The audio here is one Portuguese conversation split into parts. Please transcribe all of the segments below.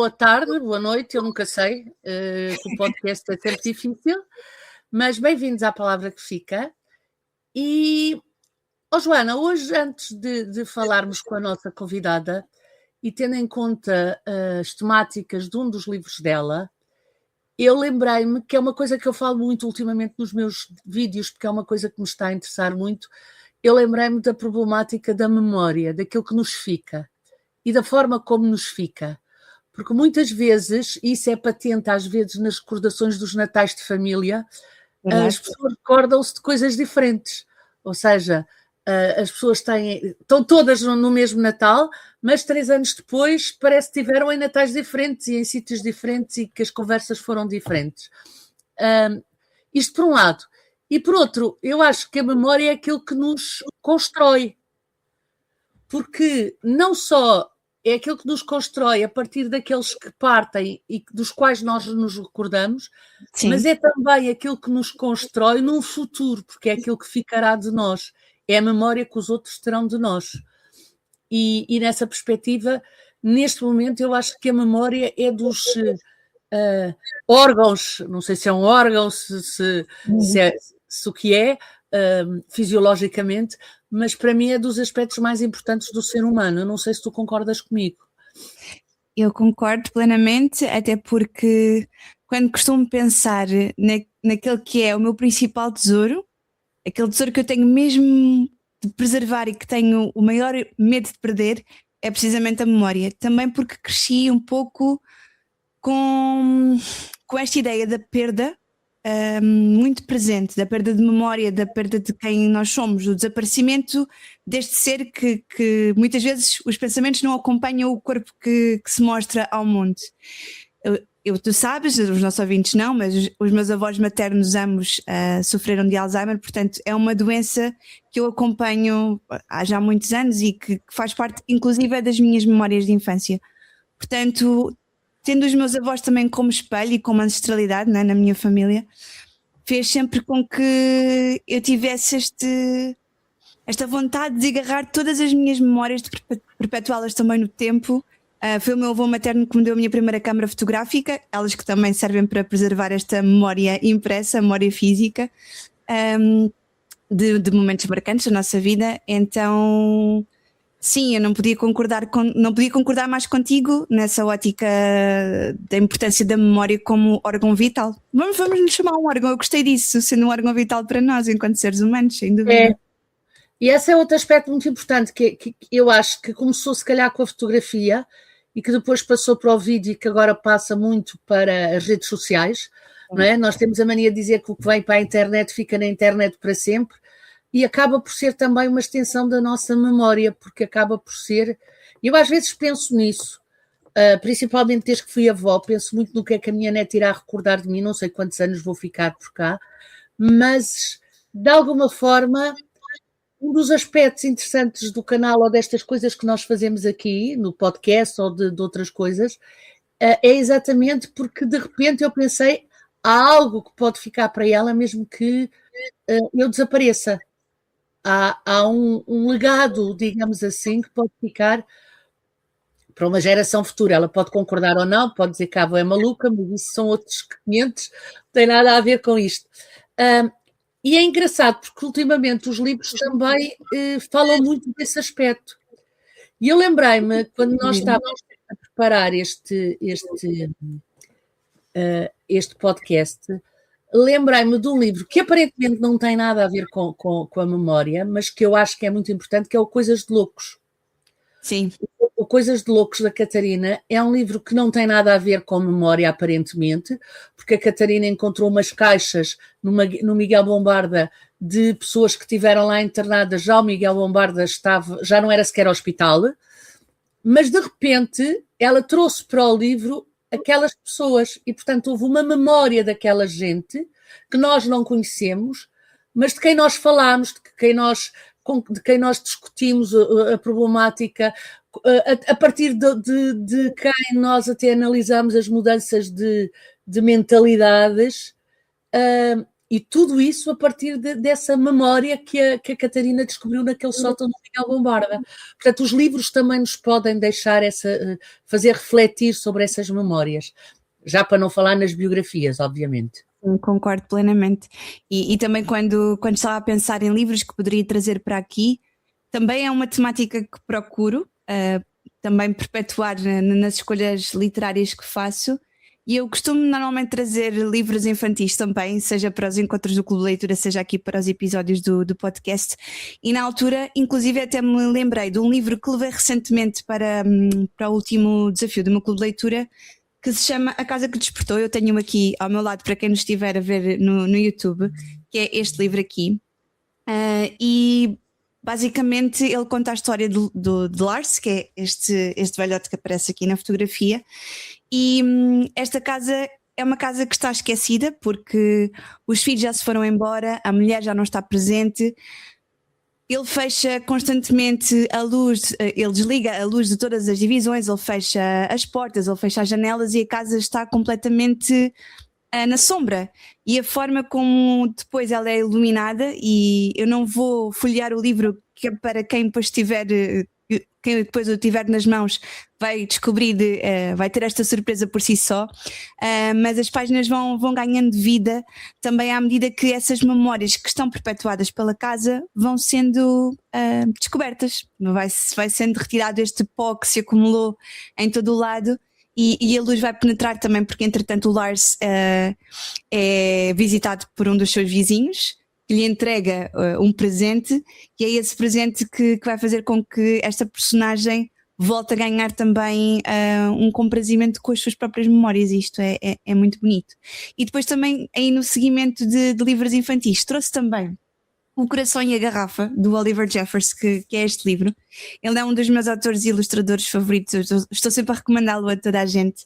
boa tarde, boa noite, eu nunca sei, que o podcast é sempre difícil, mas bem-vindos à Palavra que Fica. E, Joana, hoje, antes de falarmos com a nossa convidada e tendo em conta as temáticas de um dos livros dela, eu lembrei-me que é uma coisa que eu falo muito ultimamente nos meus vídeos, porque é uma coisa que me está a interessar muito. Eu lembrei-me da problemática da memória, daquilo que nos fica e da forma como nos fica. Porque muitas vezes, isso é patente às vezes nas recordações dos natais de família, as pessoas recordam-se de coisas diferentes. Ou seja, as pessoas estão todas no mesmo Natal, mas 3 anos depois parece que estiveram em natais diferentes e em sítios diferentes e que as conversas foram diferentes. Isto por um lado. E por outro, eu acho que a memória é aquilo que nos constrói. Porque não só é aquilo que nos constrói a partir daqueles que partem e dos quais nós nos recordamos, sim, mas é também aquilo que nos constrói num futuro, porque é aquilo que ficará de nós. É a memória que os outros terão de nós. E nessa perspectiva, neste momento, eu acho que a memória é dos órgãos, não sei se é um órgão, se o que é, fisiologicamente, mas para mim é dos aspectos mais importantes do ser humano. Eu não sei se tu concordas comigo. Eu concordo plenamente, até porque quando costumo pensar naquele que é o meu principal tesouro, aquele tesouro que eu tenho mesmo de preservar e que tenho o maior medo de perder, é precisamente a memória. Também porque cresci um pouco com esta ideia da perda muito presente, da perda de memória, da perda de quem nós somos, do desaparecimento deste ser que muitas vezes os pensamentos não acompanham o corpo que se mostra ao mundo. Tu sabes, os nossos ouvintes não, mas os meus avós maternos ambos sofreram de Alzheimer, portanto é uma doença que eu acompanho há já muitos anos e que faz parte inclusive das minhas memórias de infância. Portanto, tendo os meus avós também como espelho e como ancestralidade, né, na minha família, fez sempre com que eu tivesse esta vontade de agarrar todas as minhas memórias, de perpetuá-las também no tempo. Foi o meu avô materno que me deu a minha primeira câmara fotográfica, elas que também servem para preservar esta memória impressa, memória física, de momentos marcantes da nossa vida. Então, sim, eu não podia concordar mais contigo nessa ótica da importância da memória como órgão vital. Vamos lhe chamar um órgão, eu gostei disso, sendo um órgão vital para nós, enquanto seres humanos, sem dúvida. E esse é outro aspecto muito importante, que eu acho que começou se calhar com a fotografia e que depois passou para o vídeo e que agora passa muito para as redes sociais, não é? Nós temos a mania de dizer que o que vem para a internet fica na internet para sempre. E acaba por ser também uma extensão da nossa memória, porque acaba por ser... Eu às vezes penso nisso, principalmente desde que fui avó, penso muito no que é que a minha neta irá recordar de mim, não sei quantos anos vou ficar por cá, mas de alguma forma, um dos aspectos interessantes do canal ou destas coisas que nós fazemos aqui, no podcast ou de outras coisas, é exatamente porque de repente eu pensei, há algo que pode ficar para ela mesmo que eu desapareça. Há um legado, digamos assim, que pode ficar para uma geração futura. Ela pode concordar ou não, pode dizer que a avó é maluca, mas isso são outros 500, não tem nada a ver com isto. E é engraçado, porque ultimamente os livros também falam muito desse aspecto. E eu lembrei-me, quando nós estávamos a preparar este podcast, lembrei-me de um livro que aparentemente não tem nada a ver com a memória, mas que eu acho que é muito importante, que é o Coisas de Loucos. Sim. O Coisas de Loucos, da Catarina, é um livro que não tem nada a ver com memória, aparentemente, porque a Catarina encontrou umas caixas no Miguel Bombarda de pessoas que estiveram lá internadas. Já o Miguel Bombarda já não era sequer hospital, mas de repente ela trouxe para o livro aquelas pessoas e, portanto, houve uma memória daquela gente que nós não conhecemos, mas de quem nós falámos, de quem nós discutimos a problemática, a partir de quem nós até analisamos as mudanças de mentalidades, E tudo isso a partir dessa memória que a Catarina descobriu naquele sótão do Miguel Bombarda. Portanto, os livros também nos podem deixar fazer refletir sobre essas memórias, já para não falar nas biografias, obviamente. Concordo plenamente. E também quando estava a pensar em livros que poderia trazer para aqui, também é uma temática que procuro também perpetuar nas escolhas literárias que faço. E eu costumo normalmente trazer livros infantis também, seja para os encontros do Clube de Leitura, seja aqui para os episódios do podcast. E na altura, inclusive, até me lembrei de um livro que levei recentemente para o último desafio do meu Clube de Leitura, que se chama A Casa que Despertou. Eu tenho aqui ao meu lado para quem nos estiver a ver no YouTube, que é este livro aqui. E basicamente ele conta a história de Lars, que é este velhote que aparece aqui na fotografia. E esta casa é uma casa que está esquecida porque os filhos já se foram embora, a mulher já não está presente. Ele fecha constantemente a luz, ele desliga a luz de todas as divisões, ele fecha as portas, ele fecha as janelas e a casa está completamente na sombra. E a forma como depois ela é iluminada, e eu não vou folhear o livro, que é para quem depois quem depois o tiver nas mãos vai descobrir, vai ter esta surpresa por si só, mas as páginas vão ganhando vida também à medida que essas memórias que estão perpetuadas pela casa vão sendo descobertas, vai sendo retirado este pó que se acumulou em todo o lado. E a luz vai penetrar também, porque entretanto o Lars é visitado por um dos seus vizinhos, que lhe entrega um presente, e é esse presente que vai fazer com que esta personagem volte a ganhar também um comprazimento com as suas próprias memórias, e isto é muito bonito. E depois também, aí no seguimento de livros infantis, trouxe também O Coração e a Garrafa, do Oliver Jeffers, que é este livro. Ele é um dos meus autores e ilustradores favoritos, eu estou sempre a recomendá-lo a toda a gente.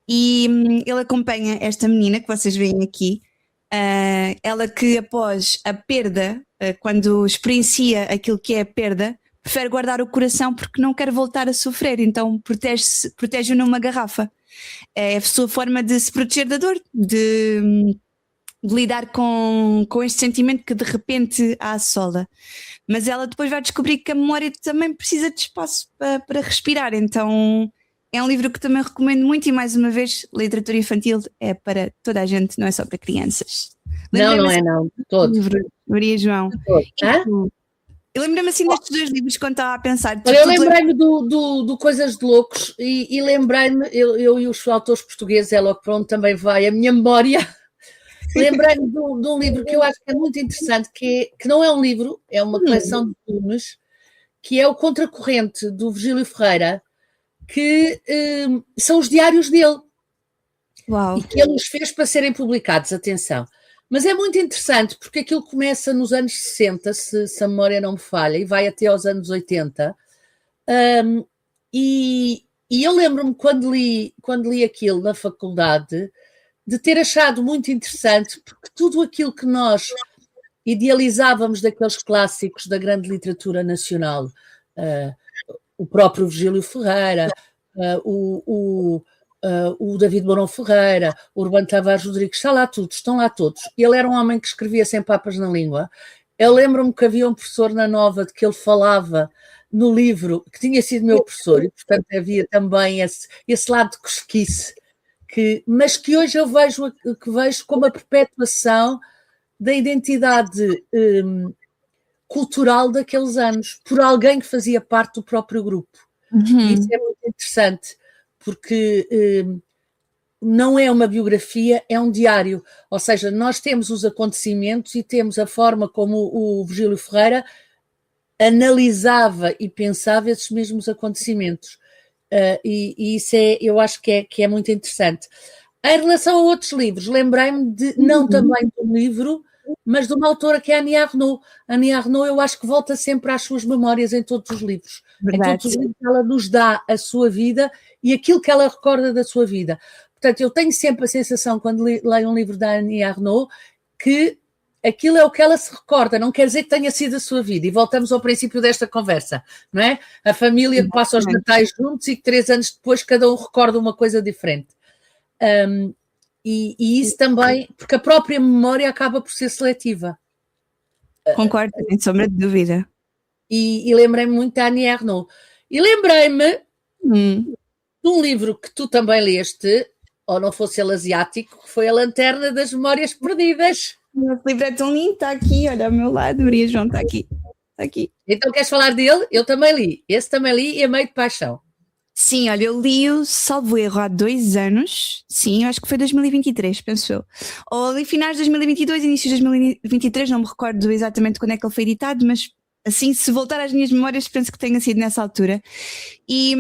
E ele acompanha esta menina que vocês veem aqui, ela que após a perda, quando experiencia aquilo que é a perda, prefere guardar o coração porque não quer voltar a sofrer, então protege-o numa garrafa. É a sua forma de se proteger da dor, de lidar com este sentimento que de repente a assola. Mas ela depois vai descobrir que a memória também precisa de espaço para respirar, então é um livro que também recomendo muito, e mais uma vez, literatura infantil é para toda a gente, não é só para crianças. Não é não, de todo. Livro, Maria João. Eu lembrei-me assim destes dois livros quando estava a pensar. Eu lembrei-me do Coisas de Loucos e lembrei-me, eu e os autores portugueses, é logo para onde também vai a minha memória. Lembrei-me de um livro que eu acho que é muito interessante, que não é um livro, é uma coleção de filmes, que é O Contracorrente, do Virgílio Ferreira, que são os diários dele. Uau. E que ele os fez para serem publicados, atenção. Mas é muito interessante porque aquilo começa nos anos 60, se a memória não me falha, e vai até aos anos 80. E eu lembro-me quando li aquilo na faculdade, de ter achado muito interessante, porque tudo aquilo que nós idealizávamos daqueles clássicos da grande literatura nacional, o próprio Virgílio Ferreira, o David Mourão Ferreira, o Urbano Tavares Rodrigues, estão lá todos. Ele era um homem que escrevia sem papas na língua. Eu lembro-me que havia um professor na Nova de que ele falava no livro, que tinha sido meu professor, e portanto havia também esse lado de cosquice, mas que hoje eu vejo como a perpetuação da identidade cultural daqueles anos, por alguém que fazia parte do próprio grupo. E isso é muito interessante, porque não é uma biografia, é um diário. Ou seja, nós temos os acontecimentos e temos a forma como o Virgílio Ferreira analisava e pensava esses mesmos acontecimentos. E isso eu acho que é muito interessante. Em relação a outros livros, lembrei-me não também de um livro, mas de uma autora que é a Annie Ernaux. A Annie Ernaux, eu acho que volta sempre às suas memórias em todos os livros. Verdade. Em todos os livros ela nos dá a sua vida e aquilo que ela recorda da sua vida. Portanto, eu tenho sempre a sensação, quando leio um livro da Annie Ernaux, que aquilo é o que ela se recorda, não quer dizer que tenha sido a sua vida. E voltamos ao princípio desta conversa, não é? A família que passa os natais juntos e que 3 anos depois cada um recorda uma coisa diferente. E isso também, porque a própria memória acaba por ser seletiva. Concordo, sem sombra de dúvida. E lembrei-me muito da Annie Ernaux. E lembrei-me de um livro que tu também leste, ou não fosse ele asiático, que foi A Lanterna das Memórias Perdidas. O livro é tão lindo, está aqui, olha ao meu lado, Maria João, está aqui. Está aqui. Então queres falar dele? Eu também li. Esse também li e amei de paixão. Sim, olha, eu li-o, salvo erro, há 2 anos. Sim, eu acho que foi 2023, penso eu. Ou ali finais de 2022, início de 2023, não me recordo exatamente quando é que ele foi editado, mas assim, se voltar às minhas memórias, penso que tenha sido nessa altura. E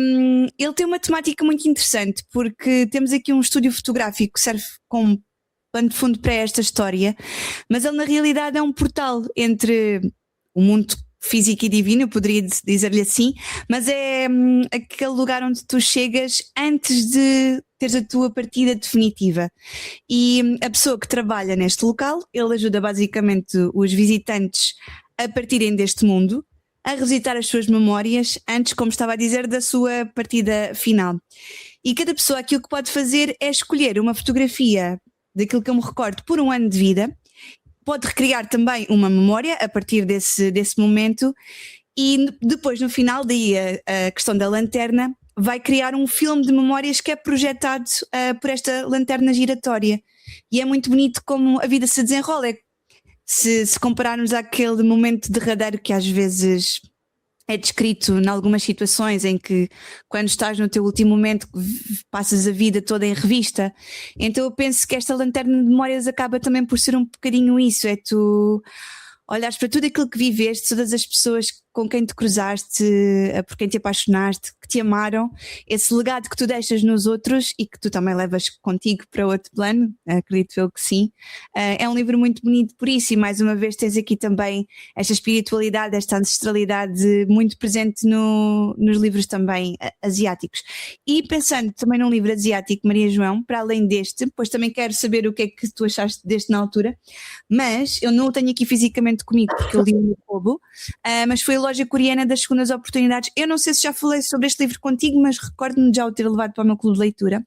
ele tem uma temática muito interessante, porque temos aqui um estúdio fotográfico que serve como pano de fundo para esta história, mas ele na realidade é um portal entre o mundo físico e divino, eu poderia dizer-lhe assim, mas é aquele lugar onde tu chegas antes de teres a tua partida definitiva. E a pessoa que trabalha neste local, ele ajuda basicamente os visitantes a partirem deste mundo, a revisitar as suas memórias antes, como estava a dizer, da sua partida final. E cada pessoa aquilo que pode fazer é escolher uma fotografia daquilo que eu me recordo por um ano de vida. Pode recriar também uma memória a partir desse momento e depois, no final, daí a questão da lanterna, vai criar um filme de memórias que é projetado por esta lanterna giratória. E é muito bonito como a vida se desenrola. Se compararmos àquele momento derradeiro que às vezes é descrito em algumas situações em que quando estás no teu último momento passas a vida toda em revista. Então eu penso que esta lanterna de memórias acaba também por ser um bocadinho isso, é tu olhares para tudo aquilo que viveste, todas as pessoas com quem te cruzaste, por quem te apaixonaste, que te amaram, esse legado que tu deixas nos outros e que tu também levas contigo para outro plano, acredito eu que sim. É um livro muito bonito por isso, e mais uma vez tens aqui também esta espiritualidade, esta ancestralidade muito presente nos livros também asiáticos. E pensando também num livro asiático, Maria João, para além deste, pois também quero saber o que é que tu achaste deste na altura, mas eu não o tenho aqui fisicamente comigo porque eu li no Kobo, mas foi a Loja Coreana das Segundas Oportunidades. Eu não sei se já falei sobre este livro contigo, mas recordo-me de já o ter levado para o meu clube de leitura.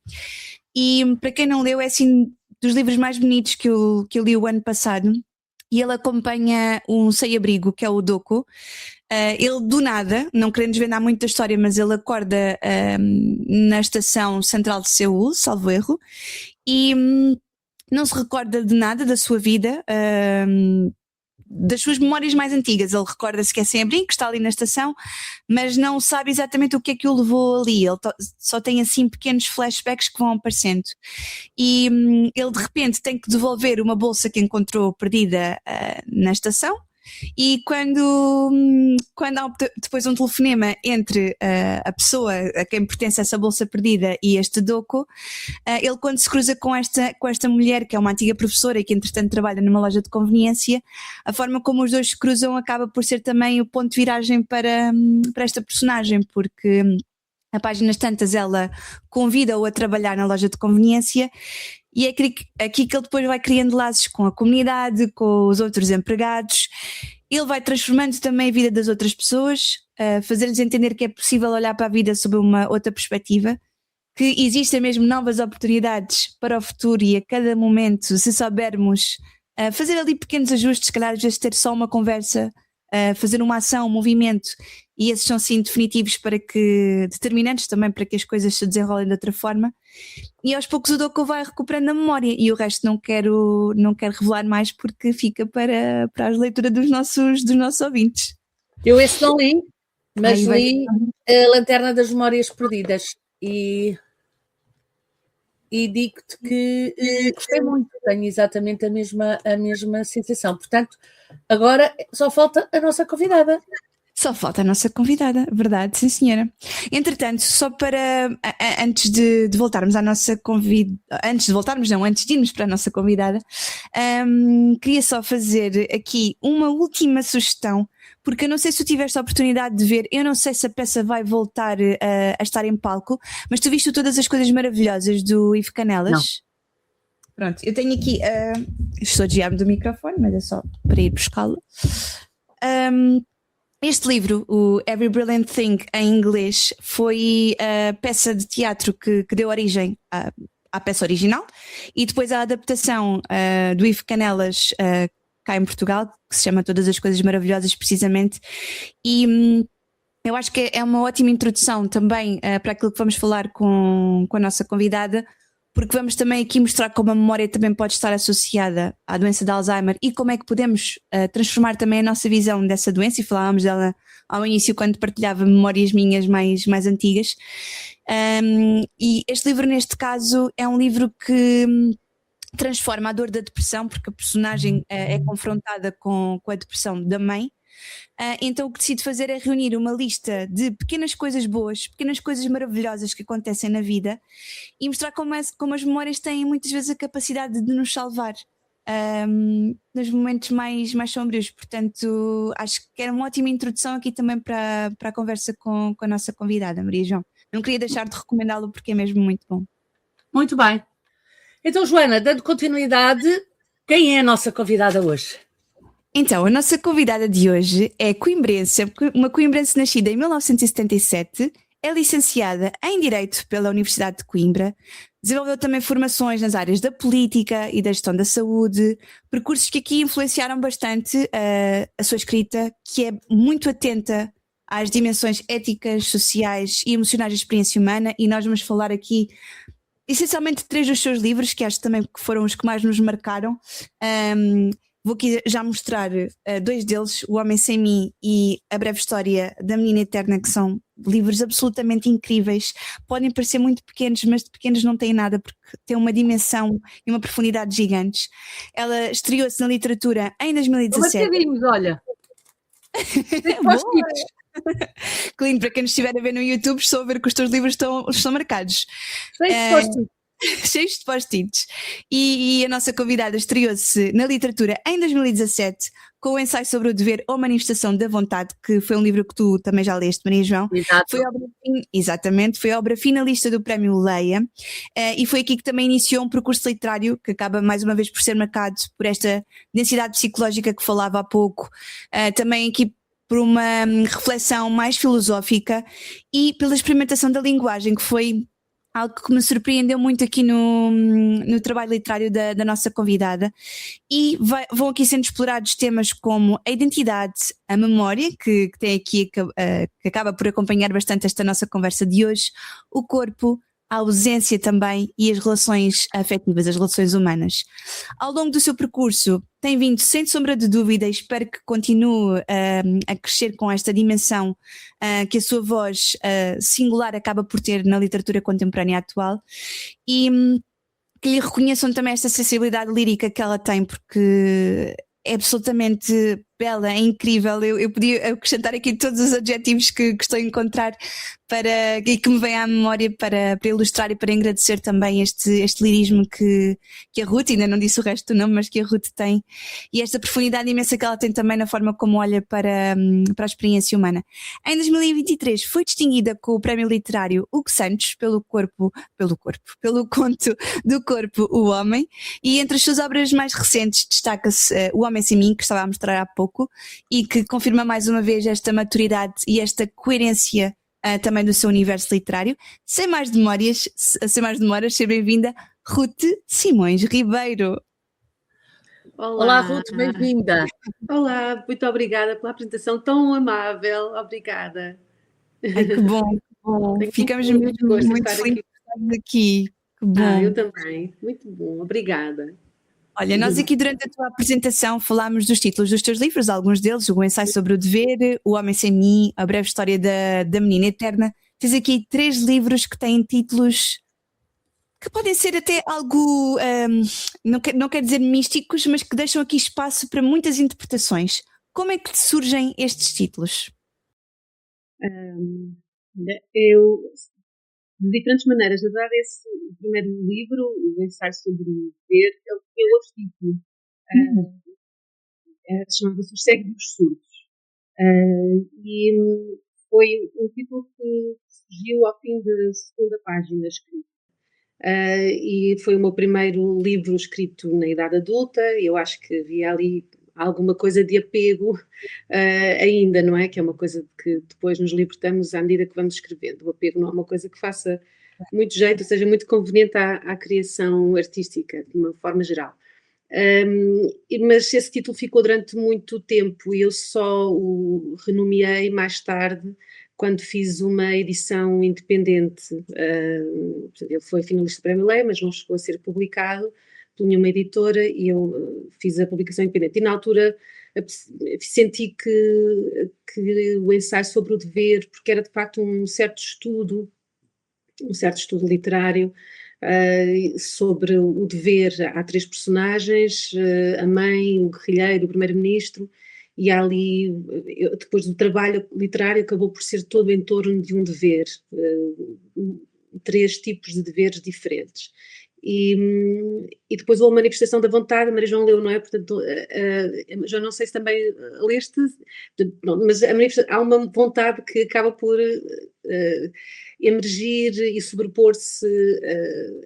E para quem não leu, é assim dos livros mais bonitos que eu li o ano passado. E ele acompanha um sem-abrigo, que é o Doko. Ele do nada, não querendo desvendar muito da história, mas ele acorda na estação central de Seul, salvo erro, e não se recorda de nada da sua vida, das suas memórias mais antigas. Ele recorda-se que é sem-abrigo, que está ali na estação, mas não sabe exatamente o que é que o levou ali. Ele só tem assim pequenos flashbacks que vão aparecendo. E ele de repente tem que devolver uma bolsa que encontrou perdida na estação. E quando há depois um telefonema entre a pessoa a quem pertence essa bolsa perdida e este Doko, ele quando se cruza com esta mulher, que é uma antiga professora e que entretanto trabalha numa loja de conveniência, a forma como os dois se cruzam acaba por ser também o ponto de viragem para esta personagem, porque a páginas tantas ela convida-o a trabalhar na loja de conveniência. E é aqui que ele depois vai criando laços com a comunidade, com os outros empregados. Ele vai transformando também a vida das outras pessoas, fazer-lhes entender que é possível olhar para a vida sob uma outra perspectiva, que existem mesmo novas oportunidades para o futuro e a cada momento, se soubermos fazer ali pequenos ajustes, se calhar às vezes ter só uma conversa, fazer uma ação, um movimento, e esses são sim definitivos determinantes também para que as coisas se desenrolem de outra forma. E aos poucos o Doko vai recuperando a memória, e o resto não quero revelar mais porque fica para a leitura dos nossos ouvintes. Eu esse não li, mas li A Lanterna das Memórias Perdidas e digo-te que gostei muito, tenho exatamente a mesma sensação. Portanto, agora só falta a nossa convidada. Só falta a nossa convidada, verdade, sim senhora. Entretanto, só para, antes de voltarmos à nossa convidada, antes de irmos para a nossa convidada, queria só fazer aqui uma última sugestão, porque eu não sei se tu tiveste a oportunidade de ver, eu não sei se a peça vai voltar a estar em palco, mas tu viste todas as coisas maravilhosas do Ivo Canelas? Não. Pronto, eu tenho aqui, estou a desviar-me do microfone, mas é só para ir buscá-lo. Este livro, o Every Brilliant Thing, em inglês, foi a peça de teatro que deu origem à peça original, e depois a adaptação do Ivo Canelas cá em Portugal, que se chama Todas as Coisas Maravilhosas, precisamente, e eu acho que é uma ótima introdução também para aquilo que vamos falar com a nossa convidada, porque vamos também aqui mostrar como a memória também pode estar associada à doença de Alzheimer e como é que podemos transformar também a nossa visão dessa doença, e falávamos dela ao início quando partilhava memórias minhas mais antigas. E este livro, neste caso, é um livro que transforma a dor da depressão, porque a personagem é confrontada com a depressão da mãe. Então o que decido fazer é reunir uma lista de pequenas coisas boas, pequenas coisas maravilhosas que acontecem na vida e mostrar como as memórias têm muitas vezes a capacidade de nos salvar nos momentos mais sombrios. Portanto, acho que era uma ótima introdução aqui também para a conversa com a nossa convidada, Maria João. Não queria deixar de recomendá-lo porque é mesmo muito bom. Muito bem. Então, Joana, dando continuidade, quem é a nossa convidada hoje? Então, a nossa convidada de hoje é coimbrense, uma coimbrense nascida em 1977, é licenciada em Direito pela Universidade de Coimbra, desenvolveu também formações nas áreas da política e da gestão da saúde, percursos que aqui influenciaram bastante a sua escrita, que é muito atenta às dimensões éticas, sociais e emocionais da experiência humana, e nós vamos falar aqui essencialmente de 3 dos seus livros, que acho também que foram os que mais nos marcaram. Vou aqui já mostrar 2 deles, O Homem Sem Mim e A Breve História da Menina Eterna, que são livros absolutamente incríveis. Podem parecer muito pequenos, mas de pequenos não têm nada, porque têm uma dimensão e uma profundidade gigantes. Ela estreou-se na literatura em 2017. Olha. Que lindo, para quem nos estiver a ver no YouTube, estou a ver que os teus livros estão marcados. Cheios de post-its. E a nossa convidada estreou-se na literatura em 2017 com o ensaio sobre o dever ou manifestação da vontade, que foi um livro que tu também já leste, Maria João. Exato. Foi obra finalista do Prémio Leia, e foi aqui que também iniciou um percurso literário que acaba mais uma vez por ser marcado por esta densidade psicológica que falava há pouco, também aqui por uma reflexão mais filosófica e pela experimentação da linguagem, que foi algo que me surpreendeu muito aqui no trabalho literário da nossa convidada. E vão aqui sendo explorados temas como a identidade, a memória, que tem aqui, que acaba por acompanhar bastante esta nossa conversa de hoje, o corpo, a ausência também e as relações afetivas, as relações humanas. Ao longo do seu percurso tem vindo, sem sombra de dúvida, e espero que continue a crescer com esta dimensão que a sua voz singular acaba por ter na literatura contemporânea atual, e que lhe reconheçam também esta sensibilidade lírica que ela tem, porque é absolutamente bela, é incrível. Eu podia acrescentar aqui todos os adjetivos que estou a encontrar e que me vêm à memória para ilustrar e para agradecer também este lirismo que a Ruth, ainda não disse o resto do nome, mas que a Ruth tem, e esta profundidade imensa que ela tem também na forma como olha para a experiência humana. Em 2023 foi distinguida com o Prémio Literário Hugo Santos pelo conto do Corpo, o Homem, e entre as suas obras mais recentes destaca-se O Homem Sem Mim, que estava a mostrar há pouco, e que confirma mais uma vez esta maturidade e esta coerência também do seu universo literário. Sem mais demoras, seja bem-vinda Ruth Simões Ribeiro. Olá Ruth, bem-vinda. Olá, muito obrigada pela apresentação tão amável, obrigada. Ai, que bom, que bom. Ficamos mesmo muito felizes aqui. Que bom. Eu também, muito bom, obrigada. Olha, nós aqui durante a tua apresentação falámos dos títulos dos teus livros, alguns deles, O Ensaio sobre o Dever, O Homem Sem Mim, A Breve História da Menina Eterna. Tens aqui 3 livros que têm títulos que podem ser até algo, não quero dizer místicos, mas que deixam aqui espaço para muitas interpretações. Como é que te surgem estes títulos? Eu, de diferentes maneiras, na verdade, esse primeiro livro, O Ensaio sobre o Dever, ele tem outro título. Chamava-se O Cego dos Surdos. E foi um título que surgiu ao fim da segunda página escrita. E foi o meu primeiro livro escrito na idade adulta. Eu acho que havia ali alguma coisa de apego ainda, não é? Que é uma coisa que depois nos libertamos à medida que vamos escrevendo. O apego não é uma coisa que faça muito jeito, ou seja, muito conveniente à criação artística, de uma forma geral. Mas esse título ficou durante muito tempo e eu só o renomeei mais tarde, quando fiz uma edição independente. Ele foi finalista do Prémio Leia, mas não chegou a ser publicado por nenhuma editora e eu fiz a publicação independente. E na altura senti que o ensaio sobre o dever, porque era de facto um certo estudo literário, sobre o dever. Há 3 personagens, a mãe, o guerrilheiro, o primeiro-ministro, e há ali, depois do trabalho literário, acabou por ser todo em torno de um dever, 3 tipos de deveres diferentes. E depois houve a manifestação da vontade, a Maria João leu, não é? Portanto, já não sei se também leste, mas há uma vontade que acaba por emergir e sobrepor-se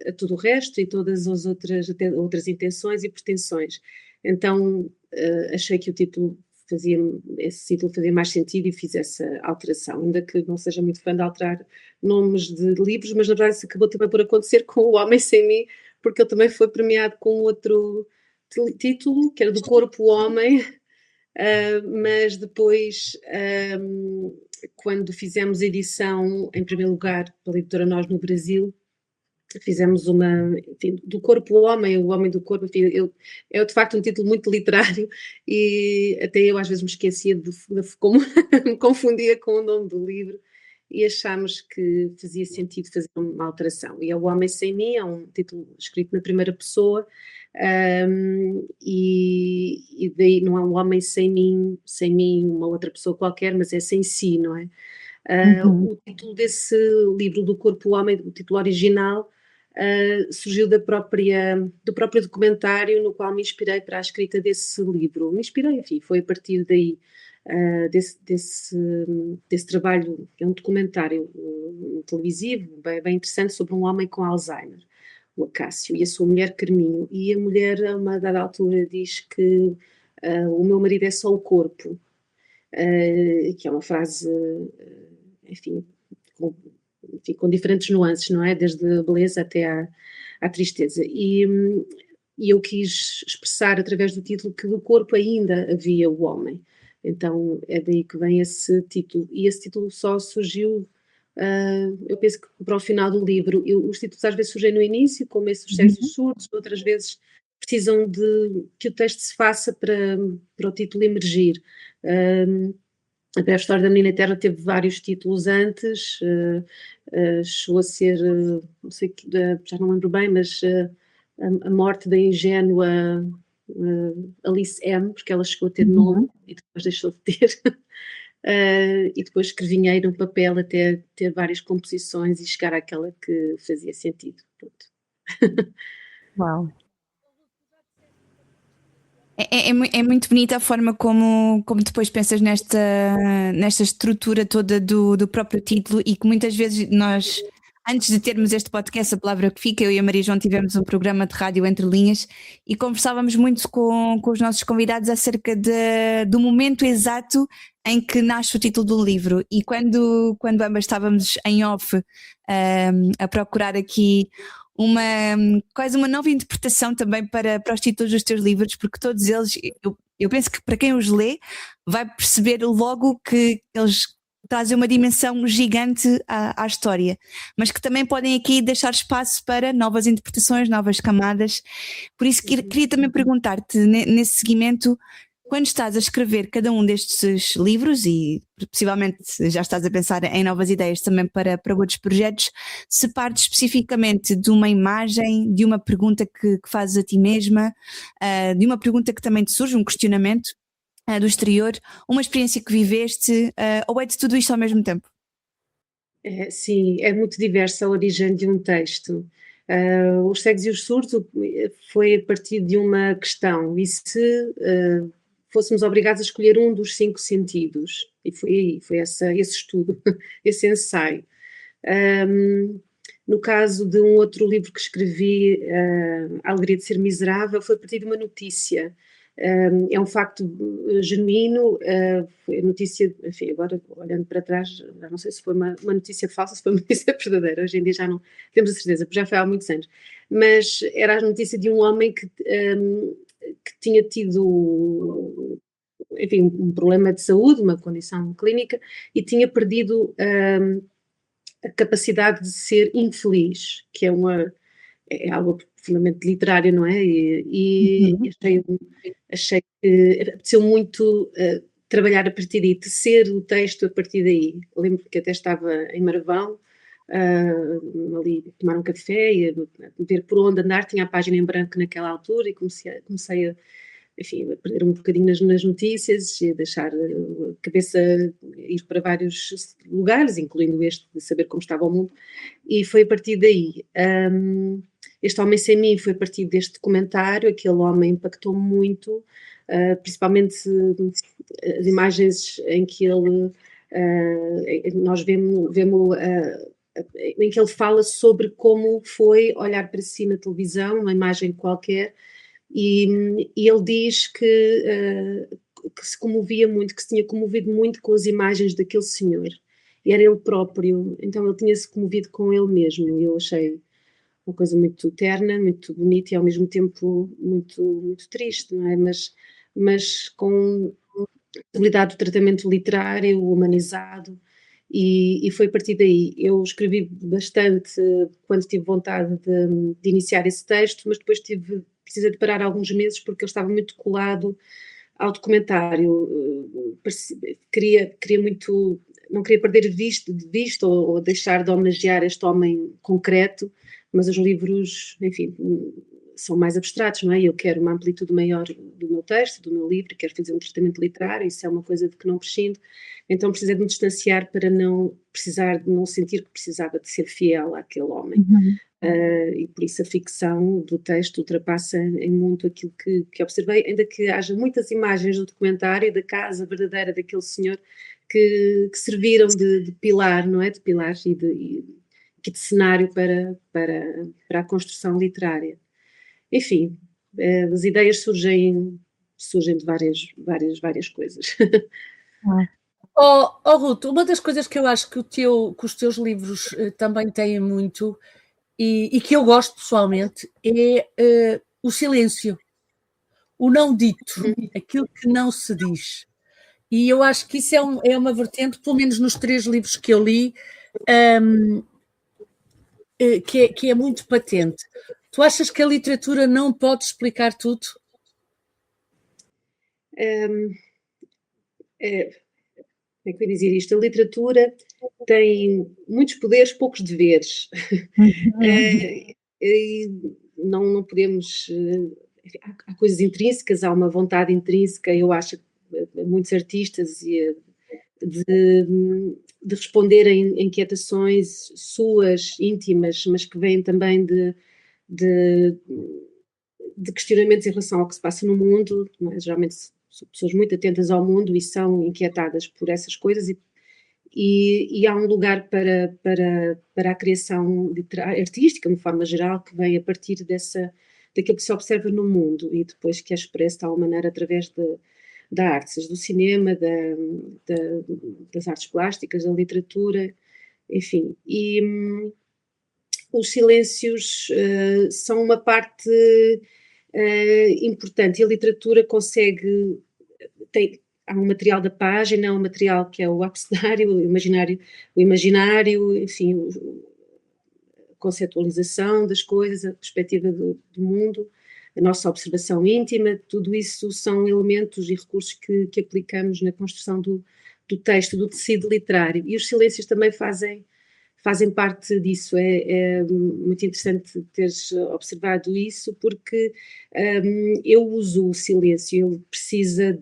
a tudo o resto e todas as outras intenções e pretensões. Então achei que esse título fazia mais sentido e fiz essa alteração, ainda que não seja muito fã de alterar nomes de livros, mas na verdade isso acabou também por acontecer com O Homem Sem Mim, porque ele também foi premiado com outro título, que era Do Corpo o Homem, mas depois, quando fizemos a edição, em primeiro lugar, pela editora Nós no Brasil, fizemos do corpo o homem do corpo, enfim, é de facto um título muito literário e até eu às vezes me esquecia como me confundia com o nome do livro e achámos que fazia sentido fazer uma alteração. E é O Homem Sem Mim, é um título escrito na primeira pessoa, e daí não é um homem sem mim, uma outra pessoa qualquer, mas é sem si, não é? O título desse livro, Do Corpo o Homem, o título original, surgiu do próprio documentário no qual me inspirei para a escrita desse livro. Me inspirei, enfim, foi a partir daí, desse trabalho, que é um documentário televisivo, bem interessante, sobre um homem com Alzheimer, o Acácio, e a sua mulher Carminho. E a mulher, a uma dada altura, diz que o meu marido é só o corpo, que é uma frase, enfim, com diferentes nuances, não é? Desde a beleza até à tristeza. E eu quis expressar através do título que do corpo ainda havia o homem. Então é daí que vem esse título. E esse título só surgiu, eu penso que para o final do livro. Os títulos às vezes surgem no início, como esse Os Cegos e os Surdos, outras vezes precisam de que o texto se faça para o título emergir. A Breve História da Menina Eterna teve vários títulos antes, chegou a ser, não sei, já não lembro bem, mas a morte da ingênua Alice M, porque ela chegou a ter nome e depois deixou de ter. E depois escrevinhei num papel até ter várias composições e chegar àquela que fazia sentido. Pronto. Uau! É muito bonita a forma como depois pensas nesta estrutura toda do próprio título, e que muitas vezes nós, antes de termos este podcast, A Palavra que Fica, eu e a Maria João tivemos um programa de rádio Entre Linhas e conversávamos muito com os nossos convidados acerca do momento exato em que nasce o título do livro. E quando ambas estávamos em off a procurar aqui quase uma nova interpretação também para os títulos dos teus livros, porque todos eles, eu penso que para quem os lê vai perceber logo que eles trazem uma dimensão gigante à história, mas que também podem aqui deixar espaço para novas interpretações, novas camadas. Por isso queria também perguntar-te, nesse seguimento, quando estás a escrever cada um destes livros, e possivelmente já estás a pensar em novas ideias também para outros projetos, se partes especificamente de uma imagem, de uma pergunta que fazes a ti mesma, de uma pergunta que também te surge, um questionamento do exterior, uma experiência que viveste, ou é de tudo isto ao mesmo tempo? Sim, é muito diversa a origem de um texto. Os Cegos e os Surdos foi a partir de uma questão: e se fôssemos obrigados a escolher um dos 5 sentidos? E foi esse estudo, esse ensaio. No caso de um outro livro que escrevi, A Alegria de Ser Miserável, foi a partir de uma notícia. É um facto genuíno, foi a notícia, enfim, agora olhando para trás, já não sei se foi uma notícia falsa, se foi uma notícia verdadeira, hoje em dia já não temos a certeza, porque já foi há muitos anos, mas era a notícia de um homem que tinha tido, enfim, um problema de saúde, uma condição clínica, e tinha perdido a capacidade de ser infeliz, que é algo profundamente literário, não é? E achei que apeteceu muito trabalhar a partir daí, tecer o texto a partir daí. Lembro que até estava em Marvão, ali a tomar um café e a ver por onde andar, tinha a página em branco naquela altura e comecei a, enfim, a perder um bocadinho nas notícias e a deixar a cabeça ir para vários lugares, incluindo este de saber como estava o mundo, e foi a partir daí. Este Homem Sem Mim foi a partir deste documentário, aquele homem impactou-me muito, principalmente as imagens em que ele, nós vemos em que ele fala sobre como foi olhar para si na televisão, uma imagem qualquer, e ele diz que se comovia muito, que se tinha comovido muito com as imagens daquele senhor. E era ele próprio, então ele tinha-se comovido com ele mesmo, e eu achei uma coisa muito terna, muito bonita e ao mesmo tempo muito, muito triste, não é? Mas com a possibilidade do tratamento literário, humanizado, e foi a partir daí. Eu escrevi bastante quando tive vontade de iniciar esse texto, mas depois precisei de parar alguns meses porque ele estava muito colado ao documentário. Queria muito, não queria perder de vista ou deixar de homenagear este homem concreto, mas os livros, enfim, são mais abstratos, não é? Eu quero uma amplitude maior do meu texto, do meu livro, quero fazer um tratamento literário, isso é uma coisa de que não prescindo, então precisei de me distanciar para não precisar, de não sentir que precisava de ser fiel àquele homem. E por isso a ficção do texto ultrapassa em muito aquilo que observei, ainda que haja muitas imagens do documentário da casa verdadeira daquele senhor que serviram de pilar, não é? De pilares e de cenário para a construção literária. Enfim, as ideias surgem de várias coisas. Ruth, uma das coisas que eu acho que os teus livros também têm muito e que eu gosto pessoalmente é o silêncio, o não dito, aquilo que não se diz. E eu acho que isso é uma vertente, pelo menos nos 3 livros que eu li, que é muito patente. Tu achas que a literatura não pode explicar tudo? Como é que eu ia dizer isto? A literatura tem muitos poderes, poucos deveres. E não podemos. Enfim, há coisas intrínsecas, há uma vontade intrínseca, eu acho, muitos artistas de responder a inquietações suas, íntimas, mas que vêm também de questionamentos em relação ao que se passa no mundo, não é? Geralmente são pessoas muito atentas ao mundo e são inquietadas por essas coisas e há um lugar para a criação artística, de uma forma geral, que vem a partir daquilo que se observa no mundo e depois que é expresso de alguma maneira através da arte, seja do cinema, das artes plásticas, da literatura, enfim. E os silêncios são uma parte importante e a literatura consegue... Há um material da página, há um material que é o abcedário, o imaginário, enfim, a conceptualização das coisas, a perspectiva do mundo, a nossa observação íntima, tudo isso são elementos e recursos que aplicamos na construção do texto, do tecido literário. E os silêncios também fazem parte disso. É muito interessante teres observado isso, porque eu uso o silêncio, ele precisa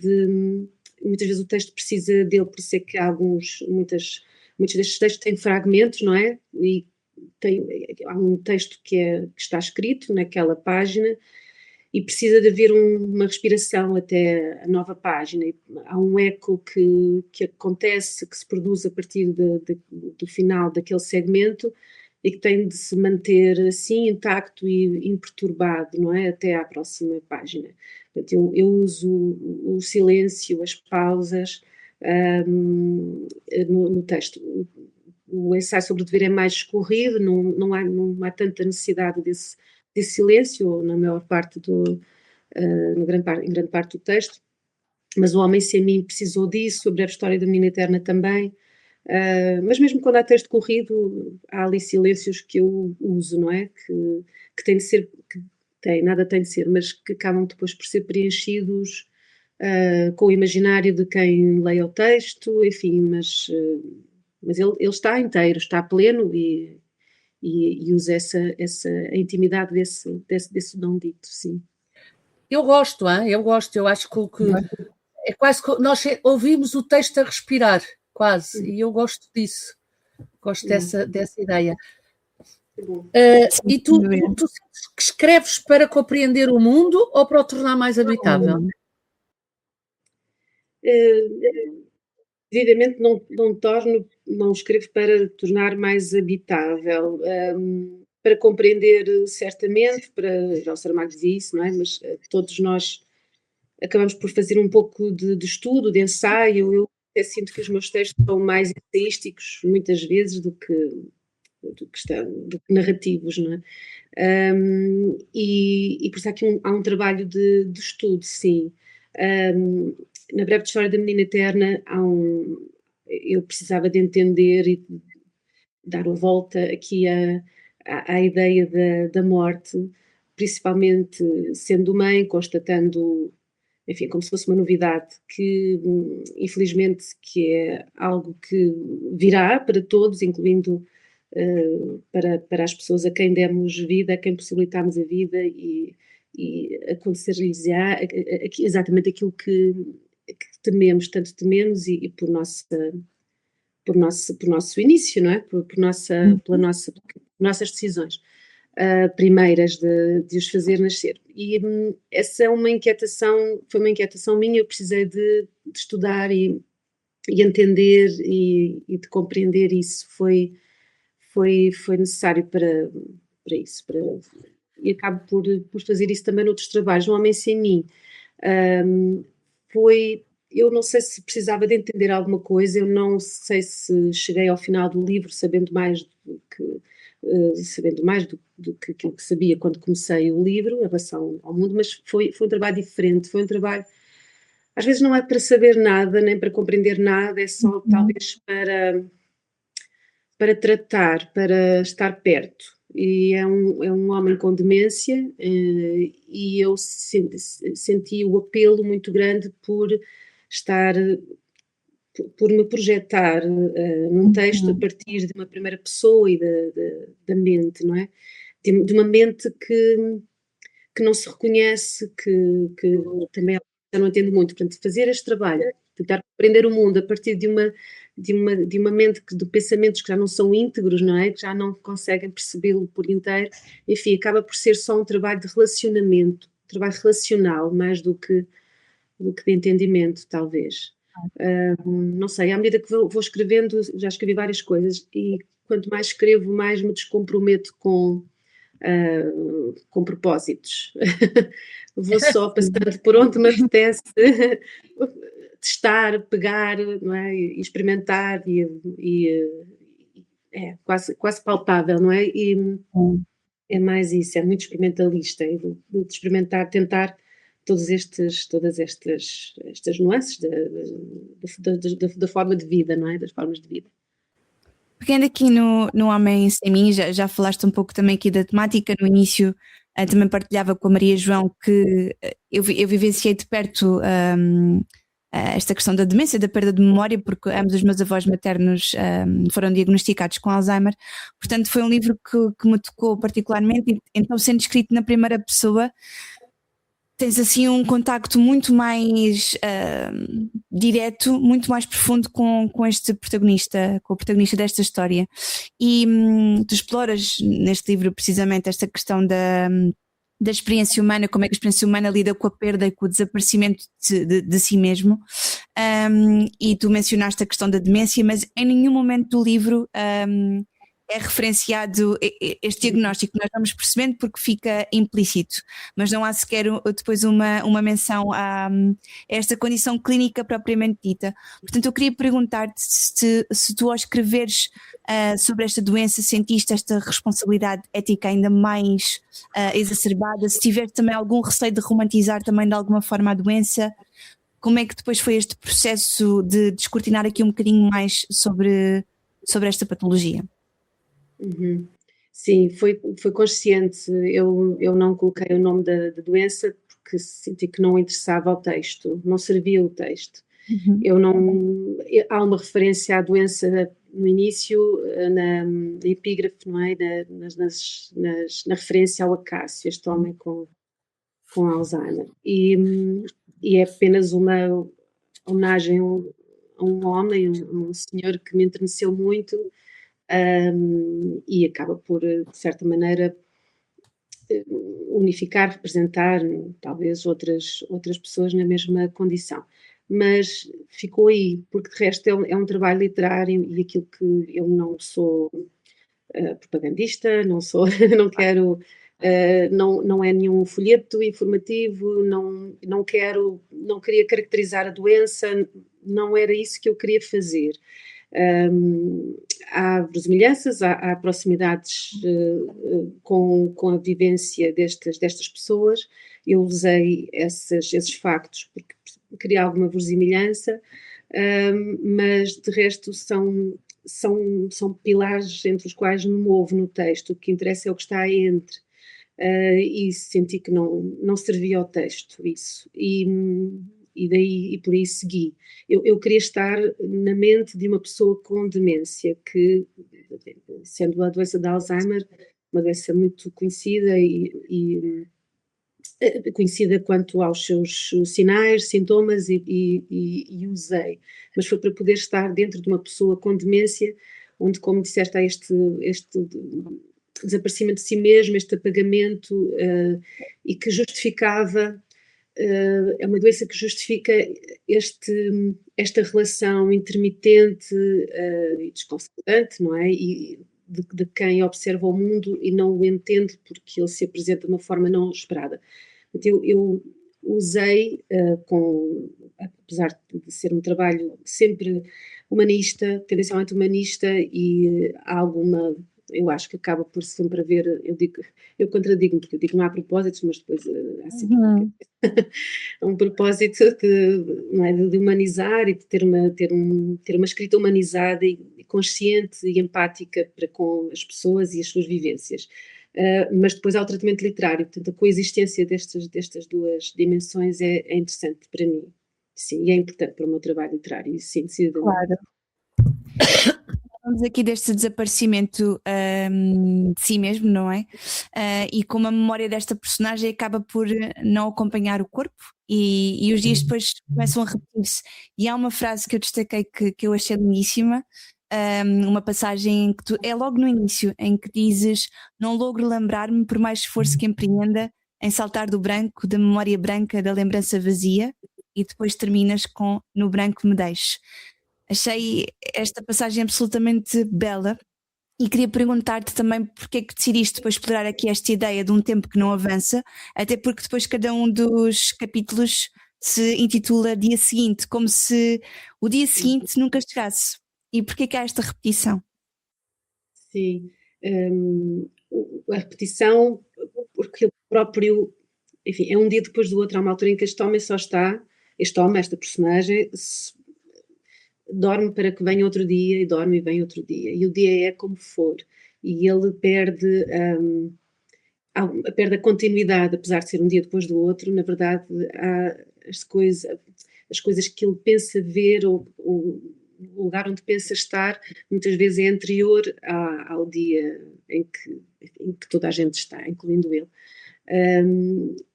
muitas vezes o texto precisa dele, por isso é que muitos destes textos têm fragmentos, não é? E há um texto que está escrito naquela página e precisa de haver uma respiração até a nova página. E há um eco que acontece, que se produz a partir do final daquele segmento e que tem de se manter assim intacto e imperturbado, não é? Até à próxima página. Portanto, eu uso o silêncio, as pausas no texto. O ensaio sobre o dever é mais escorrido, não há tanta necessidade desse silêncio, na maior parte em grande parte do texto, mas o Homem Sem Mim precisou disso, a Breve História da Menina Eterna também. Mas mesmo quando há texto corrido, há ali silêncios que eu uso, não é? Que tem de ser, nada tem de ser, mas que acabam depois por ser preenchidos com o imaginário de quem leia o texto, enfim, mas ele está inteiro, está pleno e usa a intimidade desse não dito, sim. Eu gosto, eu acho que é quase que nós ouvimos o texto a respirar, quase, e eu gosto disso, gosto dessa ideia. E tu sentes que escreves para compreender o mundo ou para o tornar mais habitável? Evidentemente não escrevo para tornar mais habitável, para compreender certamente, já o Saramago dizia isso, não é? Mas todos nós acabamos por fazer um pouco de estudo, de ensaio. Eu até sinto que os meus textos são mais ensaísticos muitas vezes do que narrativos, não é? E por isso há um trabalho de estudo, sim. Na Breve História da Menina Eterna eu precisava de entender e de dar uma volta aqui à ideia da morte, principalmente sendo mãe, constatando, enfim, como se fosse uma novidade, que infelizmente que é algo que virá para todos, incluindo para as pessoas a quem demos vida, a quem possibilitámos a vida, e acontecer-lhes exatamente aquilo que tememos, tanto tememos, e por nosso início, não é? Pelas nossas decisões primeiras de os fazer nascer. E essa foi uma inquietação minha. Eu precisei de estudar e entender e de compreender isso. Foi necessário para isso. E acabo por fazer isso também noutros trabalhos. No Homem Sem Mim eu não sei se precisava de entender alguma coisa, eu não sei se cheguei ao final do livro sabendo mais do que aquilo que sabia quando comecei o livro em relação ao mundo, mas foi um trabalho diferente, foi um trabalho, às vezes não é para saber nada, nem para compreender nada, é só talvez para tratar, para estar perto. E é um homem com demência, e eu senti o apelo muito grande por me projetar num texto a partir de uma primeira pessoa e da mente, não é? De uma mente que não se reconhece, que também eu não entendo muito. Portanto, fazer este trabalho, tentar compreender o mundo a partir de uma mente de pensamentos que já não são íntegros, não é? Que já não conseguem percebê-lo por inteiro, enfim, acaba por ser só um trabalho de relacionamento, um trabalho relacional, mais do que de entendimento, talvez. Não sei, à medida que vou escrevendo, já escrevi várias coisas, e quanto mais escrevo, mais me descomprometo com propósitos. Vou só passando por onde me apetece testar, pegar, não é? E experimentar, e é quase palpável, não é? E é mais isso, é muito experimentalista, de experimentar, tentar todas estas nuances da forma de vida, não é? Das formas de vida. Pegando aqui no Homem Sem Mim, já falaste um pouco também aqui da temática. No início também partilhava com a Maria João que eu vivenciei de perto esta questão da demência, da perda de memória, porque ambos os meus avós maternos foram diagnosticados com Alzheimer. Portanto, foi um livro que me tocou particularmente. Então, sendo escrito na primeira pessoa, tens assim um contacto muito mais direto, muito mais profundo com este protagonista, com o protagonista desta história. E tu exploras neste livro precisamente esta questão da experiência humana, como é que a experiência humana lida com a perda e com o desaparecimento de si mesmo. E tu mencionaste a questão da demência, mas em nenhum momento do livro é referenciado este diagnóstico, nós vamos percebendo porque fica implícito, mas não há sequer depois uma menção a esta condição clínica propriamente dita. Portanto, eu queria perguntar-te se tu, ao escreveres sobre esta doença, sentiste esta responsabilidade ética ainda mais exacerbada, se tiveste também algum receio de romantizar também de alguma forma a doença. Como é que depois foi este processo de descortinar aqui um bocadinho mais sobre esta patologia? Uhum. Sim, foi consciente. Eu não coloquei o nome da doença porque senti que não interessava ao texto, não servia o texto. Eu não. Há uma referência à doença no início, na epígrafe, não é? Na referência ao Acácio, este homem com Alzheimer. E é apenas uma homenagem a um homem, um senhor que me enterneceu muito. E acaba por, de certa maneira, unificar, representar talvez outras pessoas na mesma condição. Mas ficou aí, porque de resto é um trabalho literário e aquilo que eu não sou propagandista, não sou, não quero, não é nenhum folheto informativo, não queria caracterizar a doença, não era isso que eu queria fazer. Há verossimilhanças, há proximidades com a vivência destas pessoas. Eu usei esses factos porque queria alguma verossimilhança, mas de resto são pilares entre os quais me movo no texto. O que interessa é o que está entre. E senti que não servia ao texto isso. E por aí segui. Eu queria estar na mente de uma pessoa com demência, que, sendo a doença de Alzheimer, uma doença muito conhecida e conhecida quanto aos seus sinais, sintomas, e usei. Mas foi para poder estar dentro de uma pessoa com demência, onde, como disseste, há este desaparecimento de si mesmo, este apagamento, e que justificava. É uma doença que justifica esta relação intermitente e desconcertante, não é? E de quem observa o mundo e não o entende porque ele se apresenta de uma forma não esperada. Então, eu usei, apesar de ser um trabalho sempre humanista, tendencialmente humanista, e há alguma. Eu acho que acaba por sempre haver, eu contradigo-me, porque eu digo não há propósitos, mas depois há sempre um propósito não é, de humanizar e de ter uma escrita humanizada e consciente e empática para com as pessoas e as suas vivências. Mas depois há o tratamento literário, portanto a coexistência destas duas dimensões é interessante para mim. Sim, e é importante para o meu trabalho literário, sim, decididamente. Claro. Falamos aqui deste desaparecimento de si mesmo, não é? E como a memória desta personagem acaba por não acompanhar o corpo e os dias depois começam a repetir-se. E há uma frase que eu destaquei que eu achei lindíssima, uma passagem que é logo no início, em que dizes: não logro lembrar-me por mais esforço que empreenda em saltar do branco, da memória branca, da lembrança vazia, e depois terminas com no branco me deixe. Achei esta passagem absolutamente bela e queria perguntar-te também porque é que decidiste depois explorar aqui esta ideia de um tempo que não avança, até porque depois cada um dos capítulos se intitula Dia Seguinte, como se o dia seguinte nunca chegasse. E porquê que há esta repetição? Sim, a repetição, porque ele próprio, enfim, é um dia depois do outro. Há uma altura em que esta personagem, dorme para que venha outro dia e dorme e vem outro dia. E o dia é como for. E ele perde a continuidade, apesar de ser um dia depois do outro. Na verdade, há as coisas que ele pensa ver ou o lugar onde pensa estar, muitas vezes é anterior ao dia em que toda a gente está, incluindo ele.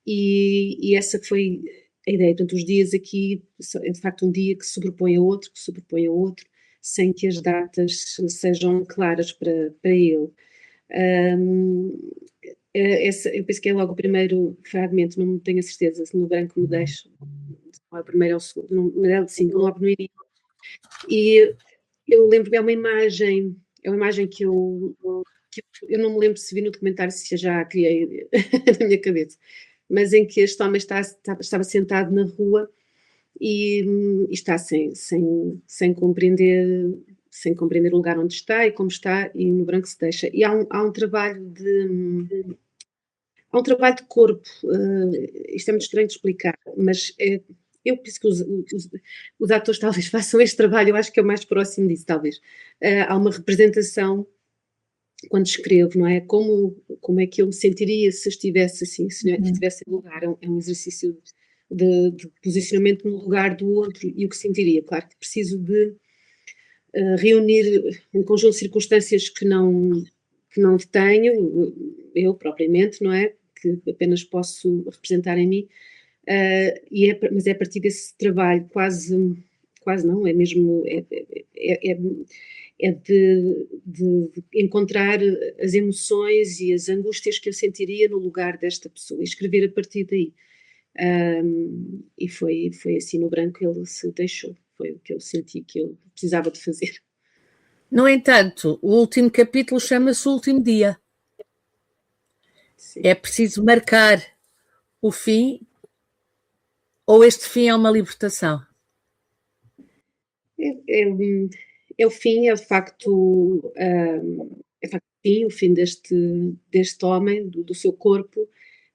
E essa foi a ideia. Portanto, os dias aqui é de facto um dia que sobrepõe a outro, sem que as datas sejam claras para ele. Eu penso que é logo o primeiro fragmento, não tenho a certeza se no branco me deixo, não é o primeiro ou o segundo, sim, logo no início. E eu lembro-me, é uma imagem é uma imagem que eu não me lembro se vi no documentário, se já a criei na minha cabeça, mas em que este homem estava sentado na rua e está sem compreender o lugar onde está e como está, e no branco se deixa. E há um trabalho de corpo, isto é muito estranho de explicar, mas eu penso que os atores talvez façam este trabalho, eu acho que é o mais próximo disso, talvez. Há uma representação quando escrevo, não é? Como é que eu me sentiria se estivesse assim, se estivesse em lugar, é um exercício de posicionamento no lugar do outro e o que sentiria. Claro que preciso de reunir um conjunto de circunstâncias que não tenho, eu propriamente, não é? Que apenas posso representar em mim, mas é a partir desse trabalho quase não, é mesmo, de encontrar as emoções e as angústias que eu sentiria no lugar desta pessoa e escrever a partir daí. E foi assim no branco ele se deixou, foi o que eu senti que eu precisava de fazer. No entanto, o último capítulo chama-se O Último Dia. Sim. É preciso marcar o fim, ou este fim é uma libertação? É o fim, é de facto o fim deste homem, do seu corpo,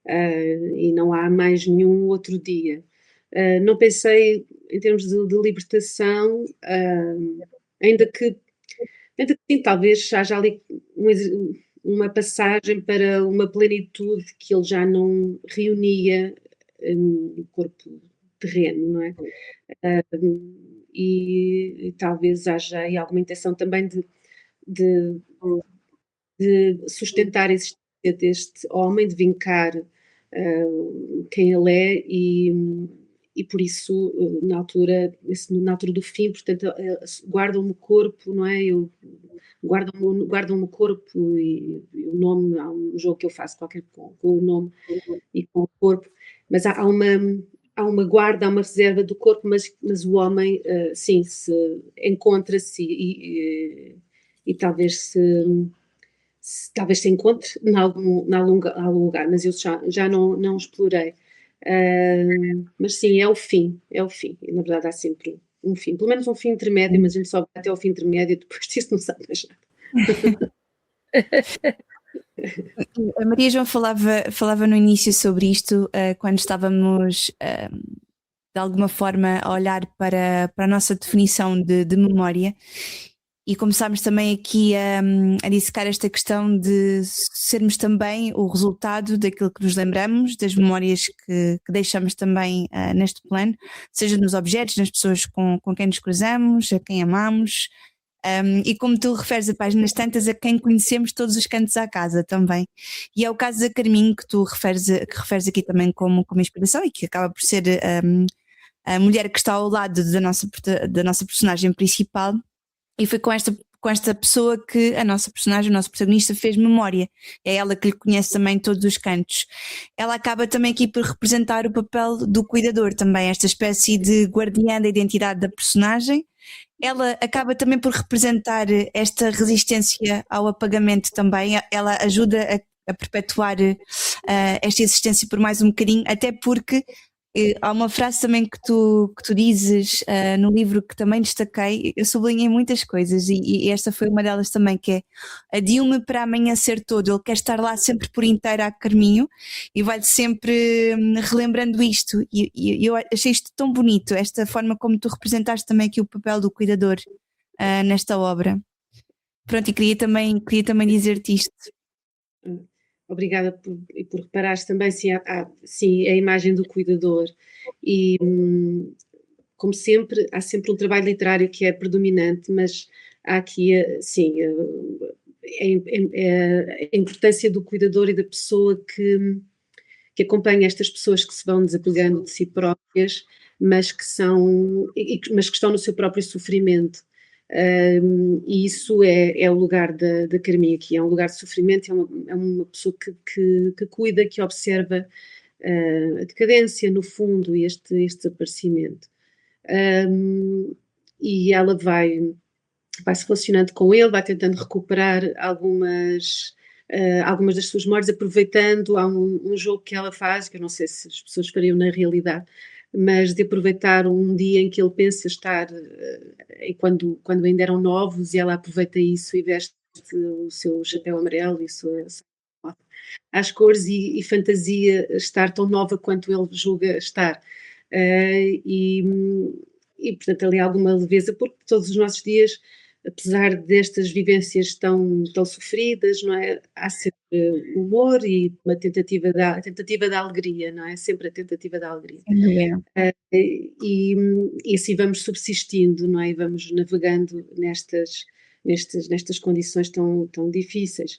e não há mais nenhum outro dia. Não pensei em termos de libertação, ainda que sim, talvez haja ali uma passagem para uma plenitude que ele já não reunia no corpo terreno, não é? E talvez haja aí alguma intenção também de sustentar a existência deste homem, de vincar quem ele é e por isso, na altura do fim, portanto, guardam-me o corpo, não é? Guardam-me o corpo e o nome, há um jogo que eu faço qualquer com o nome e com o corpo, mas há uma guarda, há uma reserva do corpo, mas o homem, sim, se encontra-se e talvez se encontre em algum lugar, mas eu já não explorei. Mas sim, é o fim. E, na verdade há sempre um fim, pelo menos um fim intermédio, mas a gente só vai até ao fim intermédio e depois disso não sabe mais nada. A Maria João falava no início sobre isto, quando estávamos de alguma forma a olhar para a nossa definição de memória, e começámos também aqui a dissecar esta questão de sermos também o resultado daquilo que nos lembramos, das memórias que deixamos também neste plano, seja nos objetos, nas pessoas com quem nos cruzamos, a quem amamos. E como tu referes a páginas tantas, a quem conhecemos todos os cantos à casa também. E é o caso da Carminho que tu referes aqui também como inspiração e que acaba por ser a mulher que está ao lado da nossa personagem principal, e foi com esta pessoa que a nossa personagem, o nosso protagonista, fez memória. É ela que lhe conhece também todos os cantos. Ela acaba também aqui por representar o papel do cuidador também, esta espécie de guardiã da identidade da personagem. Ela acaba também por representar esta resistência ao apagamento também. Ela ajuda a perpetuar esta existência por mais um bocadinho, até porque há uma frase também que tu dizes no livro que também destaquei. Eu sublinhei muitas coisas e esta foi uma delas também, que é: adiou-me para amanhecer todo. Ele quer estar lá sempre por inteiro a caminho e vai-lhe sempre relembrando isto, e eu achei isto tão bonito, esta forma como tu representaste também aqui o papel do cuidador nesta obra. Pronto, e queria também dizer-te isto. Obrigada por reparares também, sim, a imagem do cuidador. E, como sempre, há sempre um trabalho literário que é predominante, mas há aqui, sim, a importância do cuidador e da pessoa que acompanha estas pessoas que se vão desapegando de si próprias, mas que estão no seu próprio sofrimento. E isso é o lugar da Carminha aqui, é um lugar de sofrimento, é uma pessoa que cuida, que observa a decadência no fundo e este desaparecimento. E ela vai vai-se relacionando com ele, vai tentando recuperar algumas das suas memórias, aproveitando. Há um jogo que ela faz, que eu não sei se as pessoas fariam na realidade, mas de aproveitar um dia em que ele pensa estar, quando ainda eram novos, e ela aproveita isso e veste o seu chapéu amarelo e a sua às cores, e fantasia estar tão nova quanto ele julga estar. E portanto ali há alguma leveza, porque todos os nossos dias, apesar destas vivências tão sofridas, não é? Há sempre humor e uma tentativa da alegria, não é? Sempre a tentativa da alegria. E assim vamos subsistindo, não é? E vamos navegando nestas condições tão difíceis.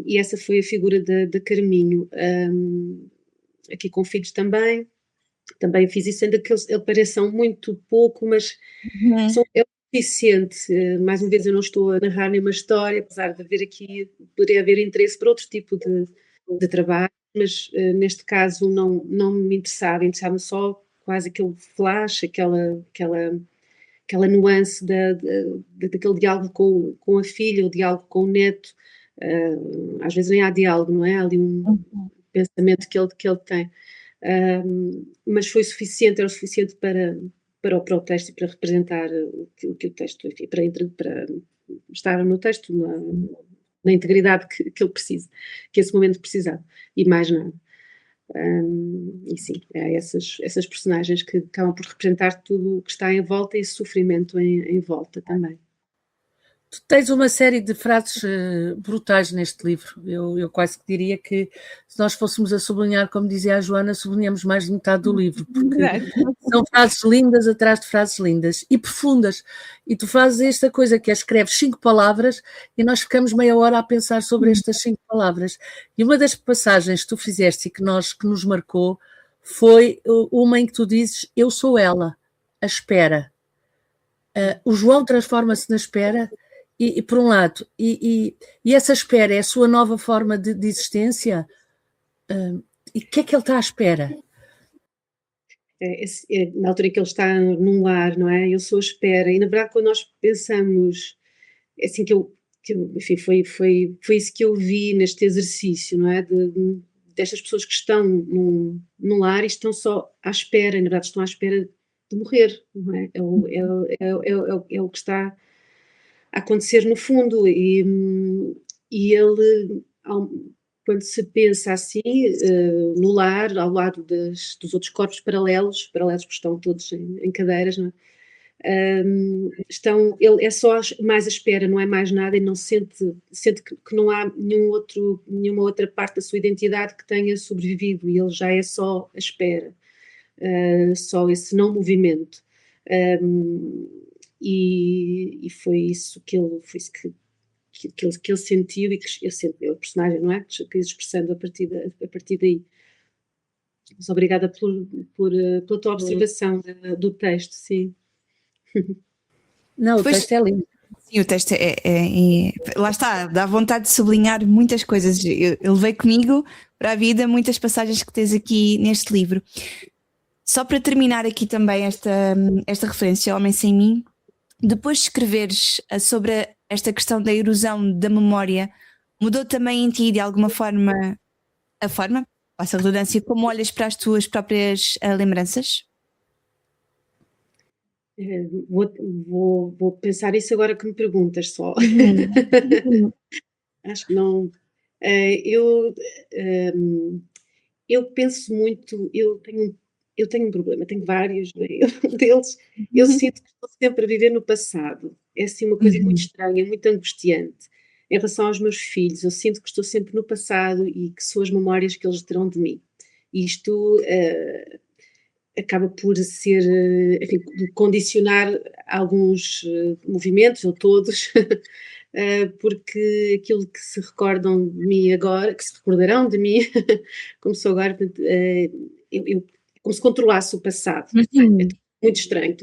E essa foi a figura da Carminho. Aqui com filhos também fiz isso, ainda que eles pareçam muito pouco, mas é o suficiente. Mais uma vez, eu não estou a narrar nenhuma história, apesar de haver aqui, poderia haver interesse por outro tipo de trabalho, mas neste caso não me interessava só quase aquele flash, aquela nuance daquele diálogo com a filha, o diálogo com o neto. Às vezes nem há diálogo, não é? Há ali um pensamento que ele tem. Mas era o suficiente para o texto e para representar o que o texto, enfim, para estar no texto na integridade que ele precisa, que esse momento precisava, e mais nada. E sim, é essas personagens que acabam por representar tudo o que está em volta e esse sofrimento em volta também. Tu tens uma série de frases brutais neste livro. Eu quase que diria que, se nós fôssemos a sublinhar, como dizia a Joana, sublinhamos mais de metade do livro, porque são frases lindas atrás de frases lindas e profundas. E tu fazes esta coisa que é: escreves 5 palavras e nós ficamos meia hora a pensar sobre estas 5 palavras. E uma das passagens que tu fizeste e que nos marcou foi uma em que tu dizes: eu sou ela, a espera. O João transforma-se na espera. E por um lado, e essa espera é a sua nova forma de existência. E o que é que ele está à espera? Na altura em que ele está num lar, não é? Eu sou a espera. E na verdade, quando nós pensamos, é assim enfim, foi isso que eu vi neste exercício, não é? Destas pessoas que estão num lar e estão só à espera, na verdade estão à espera de morrer, não é? É o que está a acontecer no fundo, e ele, quando se pensa assim, no lar, ao lado dos outros corpos paralelos que estão todos em cadeiras, não é? Ele é só mais à espera, não é mais nada, e não sente que não há nenhuma outra parte da sua identidade que tenha sobrevivido, e ele já é só a espera, só esse não movimento. E foi isso que ele sentiu, e que eu senti, o personagem, não é? Que expressando a partir daí. Mas obrigada pela tua observação do texto, sim. Não, o texto é lindo. Sim, o texto lá está, dá vontade de sublinhar muitas coisas. Eu levei comigo para a vida muitas passagens que tens aqui neste livro. Só para terminar aqui também esta referência, Homem Sem Mim, depois de escreveres sobre esta questão da erosão da memória, mudou também em ti de alguma forma a forma, passa a redundância, como olhas para as tuas próprias lembranças? Vou pensar isso agora que me perguntas só. Acho que não. Eu penso muito, eu tenho um problema, tenho vários, né? Um deles, eu sinto que estou sempre a viver no passado. É assim uma coisa muito estranha, muito angustiante. Em relação aos meus filhos, eu sinto que estou sempre no passado e que são as memórias que eles terão de mim. E isto acaba por ser, enfim, condicionar alguns movimentos, ou todos, porque aquilo que se recordam de mim agora, que se recordarão de mim, como sou agora, como se controlasse o passado. É muito estranho.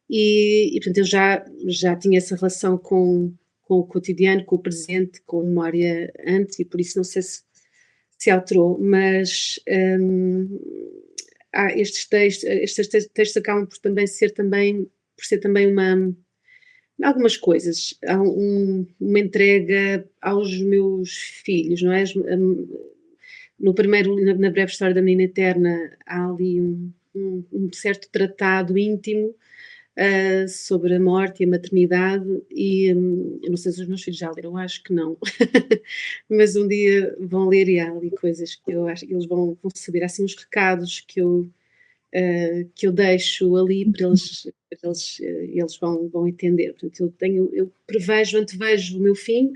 E portanto, eu já tinha essa relação com o cotidiano, com o presente, com a memória antes, e por isso não sei se alterou, mas estes textos acabam por também ser também por ser também algumas coisas, há uma entrega aos meus filhos, não é? No primeiro, na breve história da menina eterna, há ali um certo tratado íntimo sobre a morte e a maternidade, e eu não sei se os meus filhos já leram, acho que não, mas um dia vão ler e há ali coisas que eu acho que eles vão saber, há assim uns recados que eu deixo ali para eles vão entender. Portanto, eu antevejo o meu fim,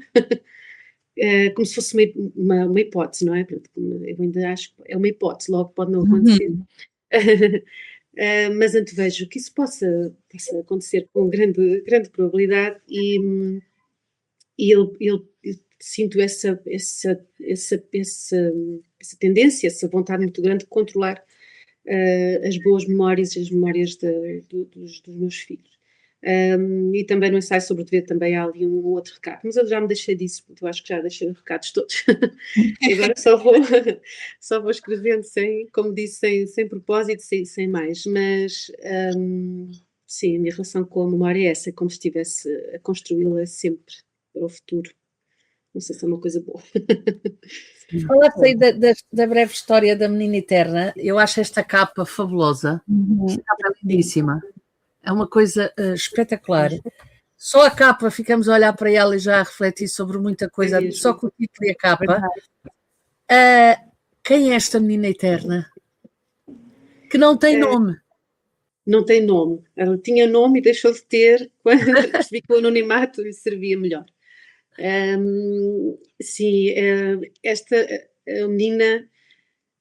como se fosse uma hipótese, não é? Portanto, eu ainda acho que é uma hipótese, logo pode não acontecer. Mas antevejo que isso possa acontecer com grande probabilidade, e eu sinto essa tendência, essa vontade muito grande de controlar as boas memórias e as memórias dos meus filhos. E também no ensaio sobre o dever também há ali um outro recado, mas eu já me deixei disso, eu acho que já deixei os recados todos. E agora só vou escrevendo como disse, sem propósito, sem mais, mas sim, a minha relação com a memória é essa, como se estivesse a construí-la sempre para o futuro. Não sei se é uma coisa boa. Falaste aí da breve história da menina eterna. Eu acho esta capa fabulosa. Esta capa é lindíssima. É uma coisa espetacular. Só a capa, ficamos a olhar para ela e já a refletir sobre muita coisa, só com o título e a capa. Quem é esta menina eterna? Que não tem nome. Não tem nome. Ela tinha nome e deixou de ter quando percebi que o anonimato lhe servia melhor. Sim, esta menina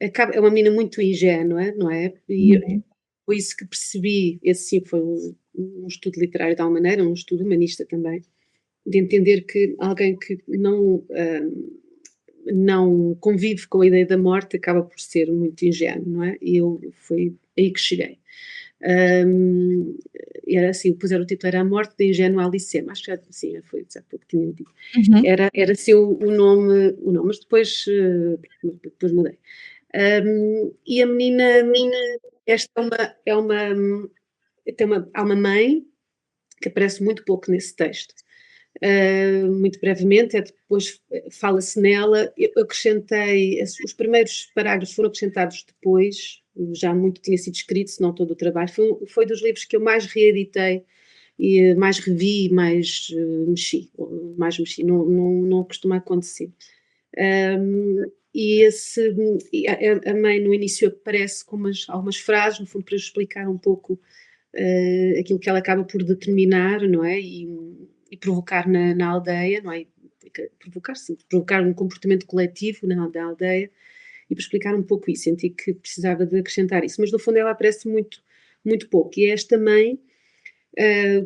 é uma menina muito ingênua, não é? E foi isso que percebi. Esse sim foi um estudo literário de alguma maneira, um estudo humanista também, de entender que alguém que não convive com a ideia da morte acaba por ser muito ingênuo, não é? E foi aí que cheguei. Era assim, o título era A Morte da Ingênua Alicema, acho que já foi, já pouco tinha dito. Era assim o nome, mas depois mudei. E a menina, há uma mãe que aparece muito pouco nesse texto. Muito brevemente, depois fala-se nela. Eu acrescentei, os primeiros parágrafos foram acrescentados depois, já muito tinha sido escrito, se não todo o trabalho. Foi dos livros que eu mais reeditei e mais revi, mais mexi, não costuma acontecer. E a mãe no início aparece com algumas frases, no fundo, para explicar um pouco aquilo que ela acaba por determinar, não é? E provocar na aldeia, não é? Provocar um comportamento coletivo na aldeia, e para explicar um pouco isso, senti que precisava de acrescentar isso, mas no fundo ela aparece muito, muito pouco, e é esta mãe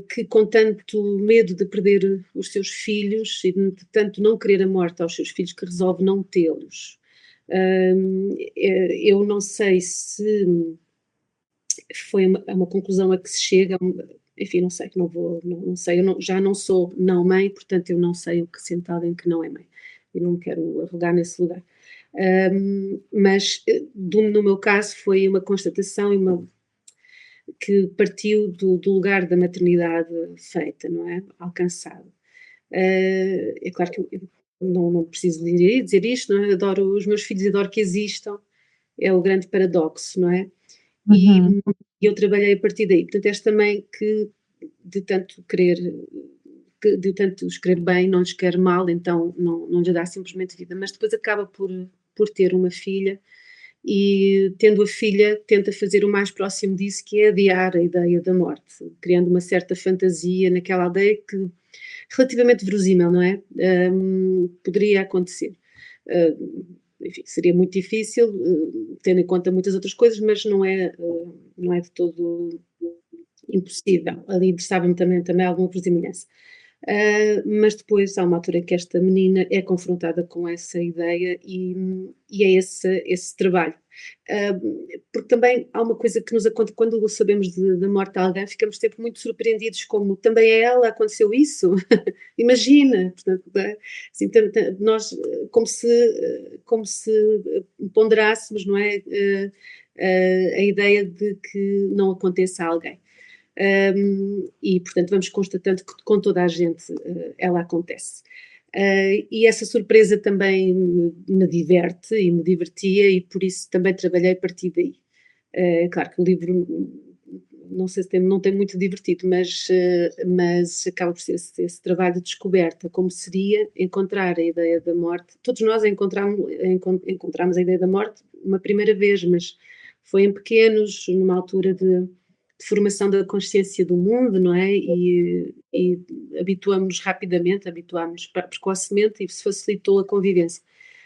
que, com tanto medo de perder os seus filhos e de tanto não querer a morte aos seus filhos, que resolve não tê-los. Eu não sei se foi uma conclusão a que se chega, enfim, não sei, não sei, já não sou não mãe, portanto eu não sei o que sente alguém que não é mãe, e não me quero arrogar nesse lugar. Mas no meu caso foi uma constatação que partiu do lugar da maternidade feita, não é? Alcançado. É claro que eu não preciso dizer isto, não é? Adoro os meus filhos, adoro que existam, é o grande paradoxo, não é? E eu trabalhei a partir daí. Portanto, esta mãe que de tanto os querer bem, não lhes quer mal, então não lhe dá simplesmente vida, mas depois acaba por ter uma filha, e tendo a filha tenta fazer o mais próximo disso, que é adiar a ideia da morte, criando uma certa fantasia naquela aldeia que relativamente verosímil, não é? Poderia acontecer. Enfim, seria muito difícil, tendo em conta muitas outras coisas, mas não é de todo impossível. Ali interessava-me também alguma verosimilhança. Mas depois há uma altura em que esta menina é confrontada com essa ideia, e é esse trabalho. Porque também há uma coisa que nos acontece quando sabemos da morte de alguém, ficamos sempre muito surpreendidos, como também a ela aconteceu isso. Imagina, portanto, assim, nós como se ponderássemos, não é, a ideia de que não aconteça a alguém. e, portanto, vamos constatando que com toda a gente ela acontece. E essa surpresa também me diverte e me divertia, e por isso também trabalhei a partir daí. Claro que o livro, não sei se não tem muito divertido, mas acaba por ser esse trabalho de descoberta, como seria encontrar a ideia da morte. Todos nós encontramos a ideia da morte uma primeira vez, mas foi em pequenos, numa altura de formação da consciência do mundo, não é? E habituámos-nos rapidamente, habituámos-nos precocemente, e isso facilitou a convivência.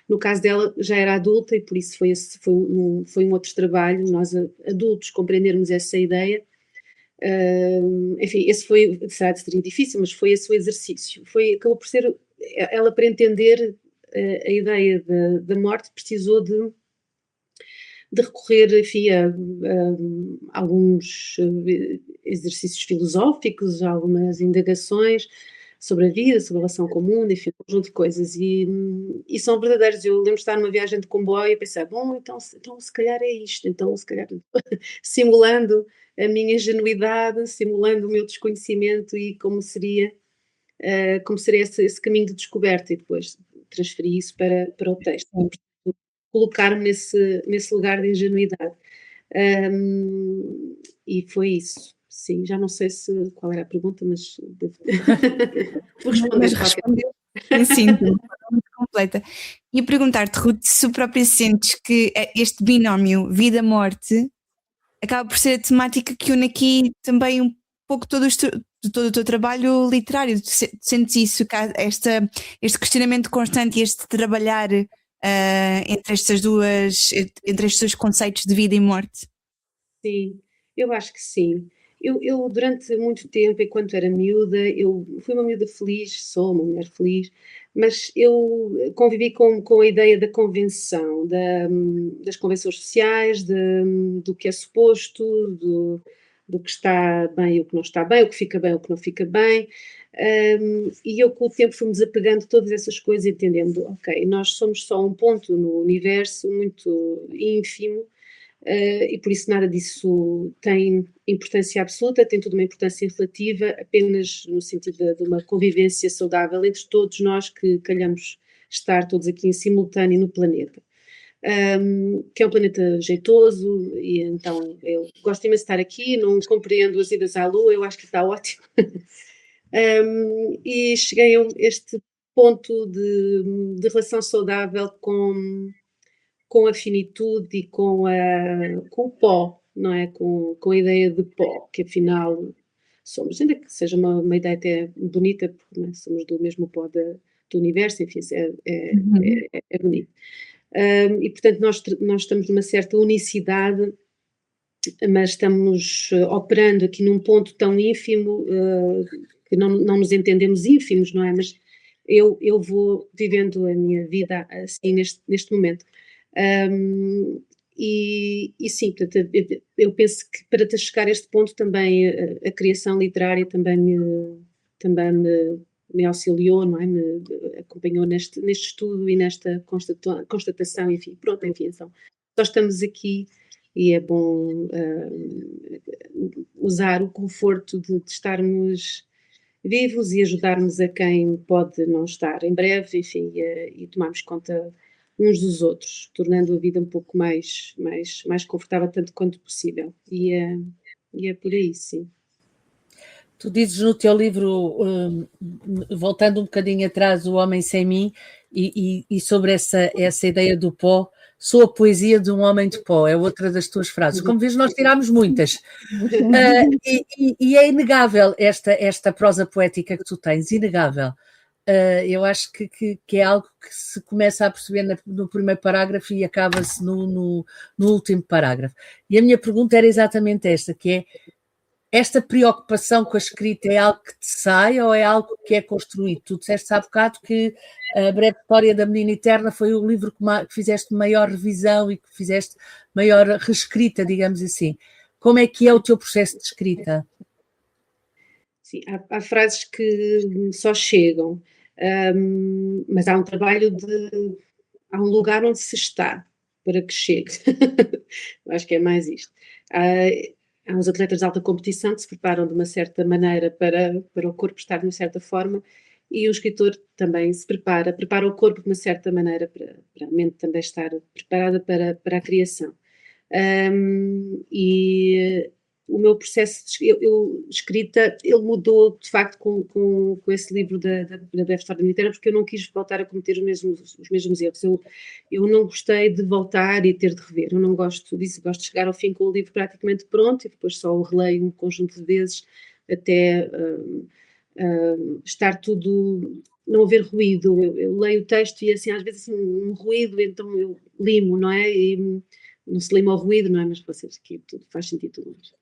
No caso dela, já era adulta, e por isso foi um outro trabalho, nós adultos compreendermos essa ideia. Enfim, esse seria difícil, mas foi esse o exercício. Acabou por ser, ela, para entender a ideia da morte, precisou de recorrer, enfim, a alguns exercícios filosóficos, algumas indagações sobre a vida, sobre a relação com o mundo, enfim, um conjunto de coisas, e são verdadeiros. Eu lembro de estar numa viagem de comboio e pensar, bom, então se calhar é isto, então se calhar simulando a minha ingenuidade, simulando o meu desconhecimento, e como seria esse caminho de descoberta, e depois transferi isso para o texto, colocar-me nesse lugar de ingenuidade. E foi isso. Sim, já não sei qual era a pergunta, mas vou responder. Mas respondeu, sim, de uma forma muito completa. E perguntar-te, Ruth, se própria sentes que este binómio vida-morte acaba por ser a temática que une aqui também um pouco todo o teu trabalho literário. Sentes isso, este questionamento constante e este trabalhar entre estes dois conceitos de vida e morte? Sim, eu acho que sim. Eu durante muito tempo, enquanto era miúda, eu fui uma miúda feliz, sou uma mulher feliz, mas eu convivi com a ideia da convenção, das convenções sociais, do que é suposto, do que está bem e o que não está bem, o que fica bem e o que não fica bem. E eu, com o tempo, fui-me desapegando de todas essas coisas, entendendo, ok, nós somos só um ponto no universo muito ínfimo. E por isso nada disso tem importância absoluta, tem tudo uma importância relativa, apenas no sentido de uma convivência saudável entre todos nós que calhamos estar todos aqui em simultâneo no planeta. Que é um planeta jeitoso, e então eu gosto imenso de estar aqui, não compreendo as idas à Lua, eu acho que está ótimo. E cheguei a este ponto de relação saudável com a finitude e com o pó, não é? Com a ideia de pó, que afinal somos, ainda que seja uma ideia até bonita, porque, não é? Somos do mesmo pó do universo, enfim, é bonito. E portanto nós estamos numa certa unicidade, mas estamos operando aqui num ponto tão ínfimo que não nos entendemos ínfimos, não é? Mas eu vou vivendo a minha vida assim neste momento. E sim, portanto, eu penso que para te chegar a este ponto também a criação literária também me auxiliou, não é? Me acompanhou neste estudo e nesta constatação, enfim, pronto, enfim, então, só estamos aqui e é bom usar o conforto de estarmos vivos e ajudarmos a quem pode não estar em breve, enfim, e tomarmos conta uns dos outros, tornando a vida um pouco mais confortável, tanto quanto possível. E é por aí, sim. Tu dizes no teu livro, voltando um bocadinho atrás, O Homem Sem Mim, e sobre essa ideia do pó, sou a poesia de um homem de pó, é outra das tuas frases. Como vês, nós tirámos muitas. E é inegável esta prosa poética que tu tens, inegável. Eu acho que é algo que se começa a perceber no primeiro parágrafo e acaba-se no último parágrafo. E a minha pergunta era exatamente esta, que é: esta preocupação com a escrita é algo que te sai ou é algo que é construído? Tu disseste há bocado que A Breve História da Menina Eterna foi o livro que fizeste maior revisão e que fizeste maior reescrita, digamos assim. Como é que é o teu processo de escrita? Sim, há frases que só chegam, mas há um trabalho há um lugar onde se está para que chegue. Eu acho que é mais isto. há uns atletas de alta competição que se preparam de uma certa maneira para o corpo estar de uma certa forma, e o escritor também se prepara o corpo de uma certa maneira para a mente também estar preparada para a criação. E o meu processo de escrita, ele mudou de facto com esse livro da Breve História da Literatura, porque eu não quis voltar a cometer os mesmos erros. Eu não gostei de voltar e ter de rever, eu não gosto disso, gosto de chegar ao fim com o livro praticamente pronto e depois só o releio um conjunto de vezes até estar tudo, não haver ruído. Eu leio o texto e assim, às vezes assim, um ruído, então eu limo, não é? E não se lima ao ruído, não é? Mas vocês aqui tudo faz sentido tudo mais.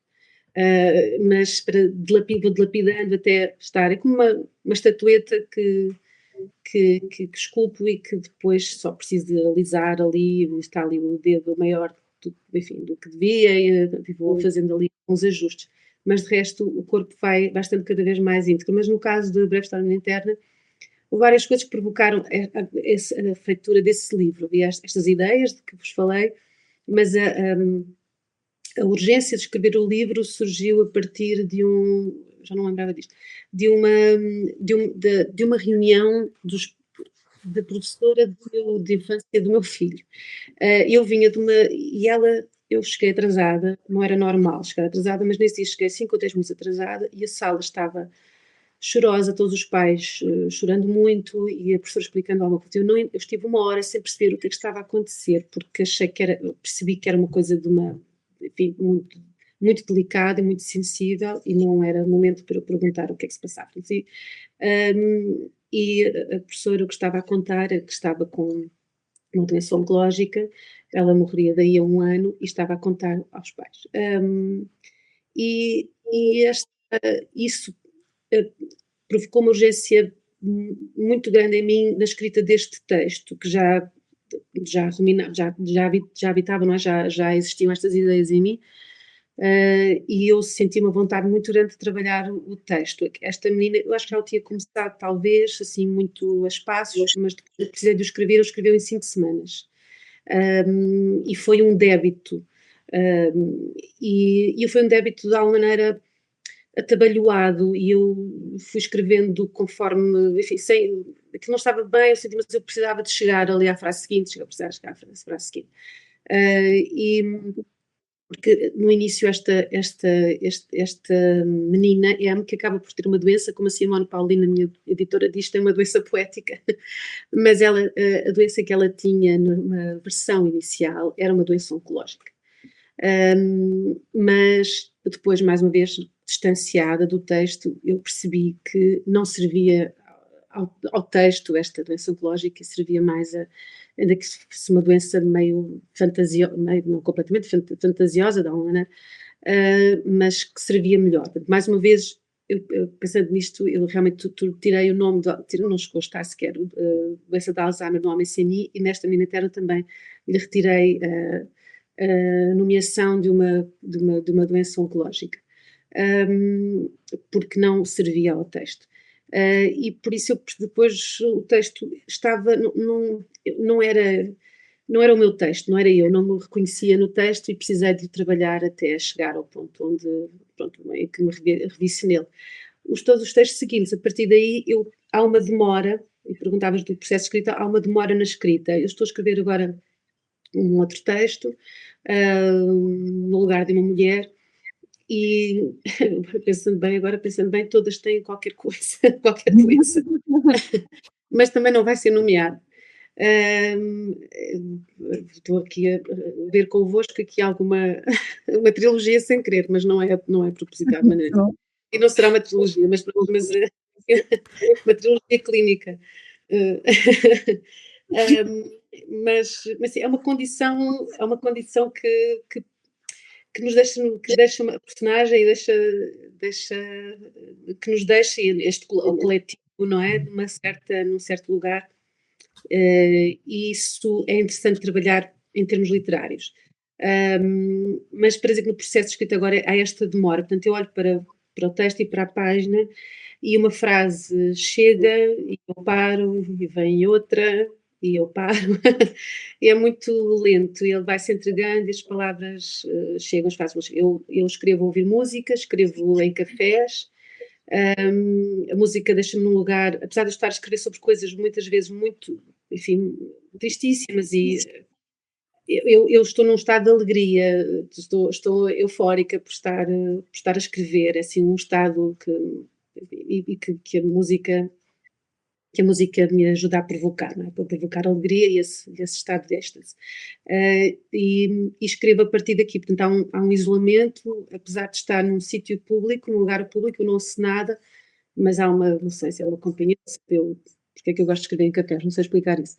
Mas vou dilapidando até estar, é como uma estatueta que esculpo e que depois só preciso de alisar ali, está ali o dedo maior enfim, do que devia, e vou fazendo ali uns ajustes. Mas de resto o corpo vai estando cada vez mais íntegro. Mas no caso da Breve História Interna, houve várias coisas que provocaram a feitura desse livro. Havia estas ideias de que vos falei, mas a urgência de escrever o livro surgiu a partir já não lembrava disto, de uma reunião da professora de infância do meu filho. Eu vinha eu cheguei atrasada, não era normal chegar atrasada, mas nesse dia cheguei 5 ou 10 minutos atrasada e a sala estava chorosa, todos os pais chorando muito e a professora explicando alguma coisa. Eu estive 1 hora sem perceber o que estava a acontecer, porque percebi que era uma coisa enfim, muito, muito delicada e muito sensível e não era momento para eu perguntar o que é que se passava. E a professora, o que estava a contar é que estava com uma doença oncológica, ela morreria daí a 1 ano e estava a contar aos pais. Isso provocou uma urgência muito grande em mim na escrita deste texto, que já habitava, não é? Já existiam estas ideias em mim, e eu senti uma vontade muito grande de trabalhar o texto. Esta menina, eu acho que ela tinha começado talvez assim muito a espaços, mas depois precisei de o escrever, eu escreveu em 5 semanas. E foi um débito, e foi um débito de alguma maneira atabalhoado, e eu fui escrevendo conforme, enfim, aquilo não estava bem, eu senti, mas eu precisava de chegar ali à frase seguinte, eu precisava chegar à frase seguinte. Porque no início esta menina que acaba por ter uma doença, como a Simone Paulina, minha editora, diz, tem uma doença poética, mas a doença que ela tinha numa versão inicial era uma doença oncológica. Mas depois, mais uma vez, distanciada do texto, eu percebi que não servia ao texto esta doença oncológica, e servia mais ainda que fosse uma doença meio fantasiosa, não completamente fantasiosa, de alguma maneira, mas que servia melhor. Mais uma vez, eu pensando nisto, eu realmente tirei o nome, não chegou a estar sequer, doença de Alzheimer no Homem Sem Mim, e nesta minha terra também lhe retirei a nomeação de uma doença oncológica, porque não servia ao texto. E por isso depois o texto não era o meu texto, não era eu, não me reconhecia no texto e precisei de trabalhar até chegar ao ponto em que me revisse nele. Todos os textos seguintes, a partir daí há uma demora, e perguntavas do processo de escrita, há uma demora na escrita. Eu estou a escrever agora um outro texto, no lugar de uma mulher, e pensando bem, todas têm qualquer coisa, qualquer doença, mas também não vai ser nomeado. Estou aqui a ver convosco aqui alguma uma trilogia sem querer, mas não é propositado de maneira nenhuma. E não será uma trilogia, mas uma trilogia clínica. Mas sim, é uma condição que nos deixa uma personagem e que nos deixa o coletivo, não é? Num certo lugar, e isso é interessante trabalhar em termos literários. Mas para dizer que no processo de escrita agora há esta demora, portanto eu olho para o texto e para a página e uma frase chega e eu paro e vem outra e eu paro, e é muito lento, ele vai se entregando e as palavras chegam, eu escrevo a ouvir música, escrevo em cafés, a música deixa-me num lugar, apesar de eu estar a escrever sobre coisas muitas vezes muito, enfim, tristíssimas eu estou num estado de alegria, estou eufórica por estar a escrever, é assim um estado que a música me ajuda a provocar, não é? Para provocar alegria e esse estado de êxtase. E escrevo a partir daqui, portanto há um isolamento, apesar de estar num sítio público, num lugar público, eu não ouço nada, mas há não sei se é uma companhia, porque é que eu gosto de escrever em cafés, não sei explicar isso.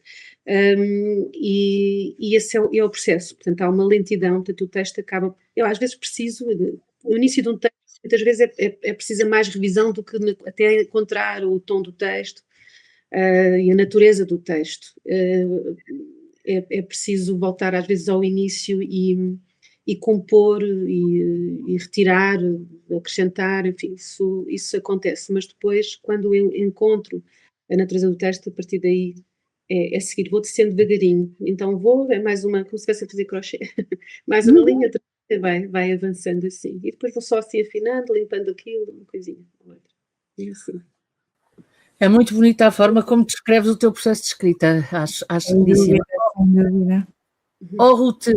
E esse é o processo, portanto há uma lentidão, portanto o texto acaba, eu às vezes preciso, no início de um texto, muitas vezes é precisa mais revisão do que até encontrar o tom do texto, e a natureza do texto. É preciso voltar às vezes ao início e compor e retirar, acrescentar, enfim, isso acontece, mas depois quando eu encontro a natureza do texto, a partir daí é seguir, vou descendo devagarinho, então é mais uma, como se estivesse a fazer crochê, mais uma linha, vai avançando assim, e depois vou só assim afinando, limpando aquilo, uma coisinha, outra, e assim. É muito bonita a forma como descreves o teu processo de escrita, acho lindíssima. Sem dúvida. Ruth,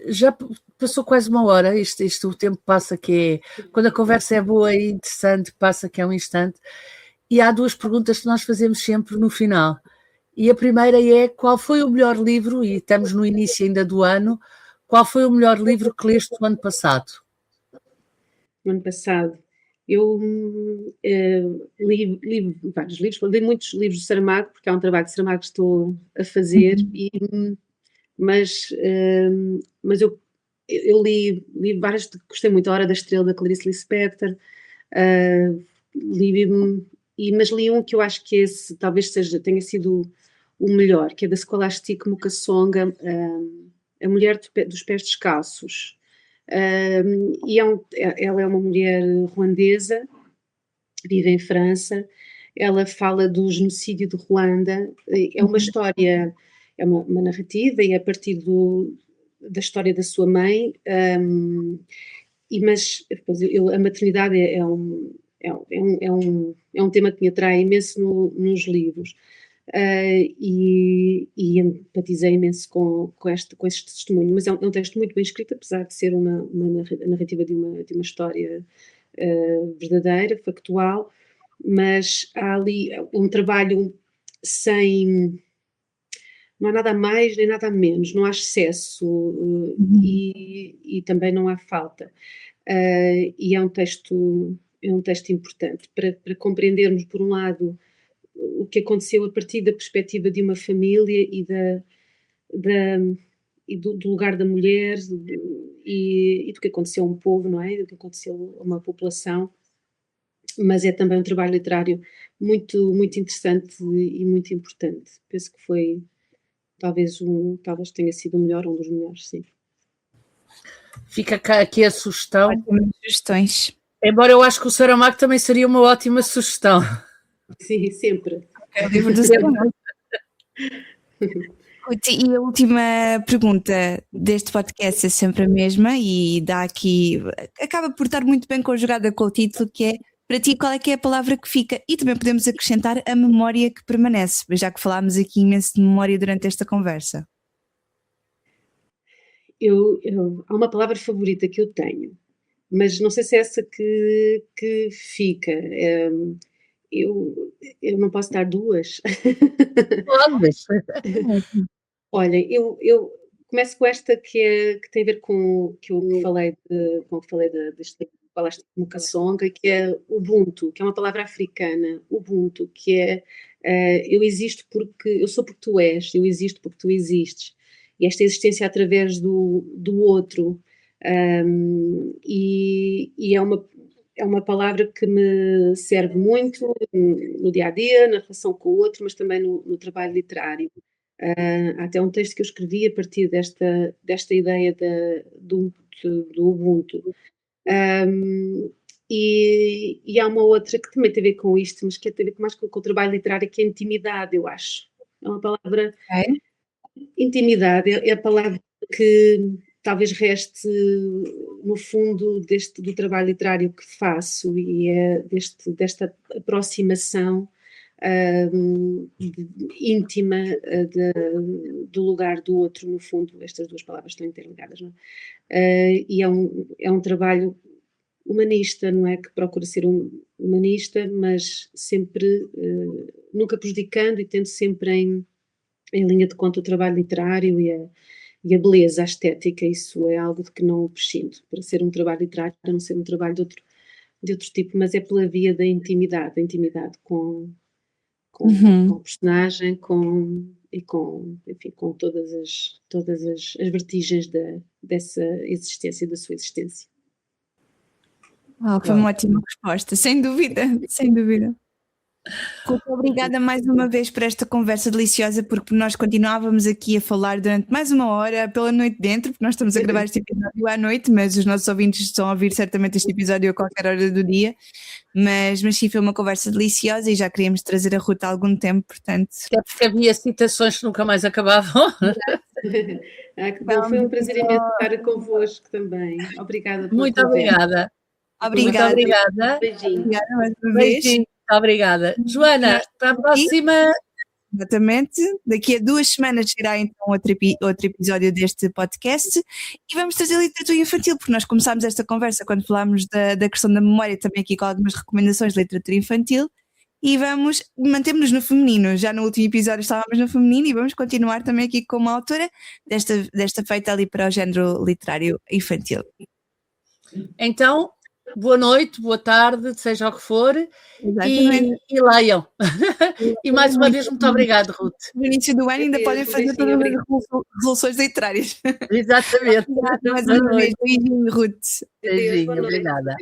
já passou quase uma hora, o tempo passa que é, quando a conversa é boa e interessante, passa que é um instante, e há duas perguntas que nós fazemos sempre no final. E a primeira é, qual foi o melhor livro, e estamos no início ainda do ano, qual foi o melhor livro que leste no ano passado? No ano passado, eu li vários livros, li muitos livros de Saramago, porque há um trabalho de Saramago que estou a fazer, mas eu li várias, gostei muito, A Hora da Estrela, da Clarice Lispector, mas li um que eu acho que esse talvez tenha sido o melhor, que é da Scholastic Mukasonga, A Mulher dos Pés Descalços. E ela é uma mulher ruandesa, vive em França, ela fala do genocídio de Ruanda, é uma história, é uma narrativa, e é a partir da história da sua mãe, mas a maternidade é um tema que me atrai imenso nos livros. E empatizei imenso com este testemunho, mas é um texto muito bem escrito, apesar de ser uma narrativa de uma história verdadeira, factual, mas há ali um trabalho não há nada a mais nem nada a menos, não há excesso e também não há falta. E é um texto importante para compreendermos, por um lado, o que aconteceu a partir da perspectiva de uma família e do lugar da mulher e do que aconteceu a um povo, não é? Do que aconteceu a uma população, mas é também um trabalho literário muito, muito interessante e muito importante. Penso que foi talvez tenha sido o melhor, um dos melhores, sim. Fica cá aqui a sugestão. Ótimas sugestões. Embora eu acho que o Saramago também seria uma ótima sugestão. Sim, sempre. É o livro do Saramago. E a última pergunta deste podcast é sempre a mesma e acaba por estar muito bem conjugada com o título, que é: para ti, qual é que é a palavra que fica? E também podemos acrescentar a memória que permanece, já que falámos aqui imenso de memória durante esta conversa. Há uma palavra favorita que eu tenho, mas não sei se é essa que fica. Eu não posso dar duas. Olha, eu começo com esta que tem a ver com o que eu falei deste Scholastic Mukasonga, que é Ubuntu, que é uma palavra africana. Ubuntu, que é eu existo porque eu sou porque tu és, eu existo porque tu existes. E esta existência através do outro. E é uma palavra que me serve muito no dia a dia, na relação com o outro, mas também no trabalho literário. Há até um texto que eu escrevi a partir desta ideia do Ubuntu. E há uma outra que também tem a ver com isto, mas que tem a ver mais com o trabalho literário, que é a intimidade, eu acho. É uma palavra Ok. intimidade, é a palavra que talvez reste no fundo do trabalho literário que faço e é desta aproximação íntima do lugar do outro, no fundo, estas duas palavras estão interligadas, não é? E é um trabalho humanista, não é? Que procura ser humanista, mas sempre, nunca prejudicando e tendo sempre em linha de conta o trabalho literário e a beleza, a estética, isso é algo de que não prescindo, para ser um trabalho literário, para não ser um trabalho de outro tipo, mas é pela via da intimidade com o personagem, enfim, com todas as vertigens dessa existência, da sua existência. Foi uma ótima resposta, sem dúvida, sem dúvida. Muito obrigada mais uma vez por esta conversa deliciosa, porque nós continuávamos aqui a falar durante mais uma hora pela noite dentro, porque nós estamos a gravar este episódio à noite, mas os nossos ouvintes estão a ouvir certamente este episódio a qualquer hora do dia, mas sim, foi uma conversa deliciosa e já queríamos trazer a Ruth há algum tempo, portanto... Até porque havia citações que nunca mais acabavam. Que bom, foi um prazer imenso estar convosco também. Obrigada pelo Muito obrigada. Obrigada. Muito obrigada. Beijinho. Obrigada mais uma vez. Beijinho. Obrigada. Joana, para a próxima. Exatamente. Daqui a 2 semanas será então outro episódio deste podcast e vamos trazer literatura infantil, porque nós começámos esta conversa quando falámos da questão da memória, também aqui com algumas recomendações de literatura infantil, e mantemos-nos no feminino. Já no último episódio estávamos no feminino e vamos continuar também aqui com uma autora desta feita ali para o género literário infantil. Então, boa noite, boa tarde, seja o que for, e leiam. E mais uma vez, muito obrigada, Ruth. No início do ano ainda podem fazer todas as resoluções literárias. Exatamente. Mais uma vez, beijinho, Ruth. Beijinho, obrigada.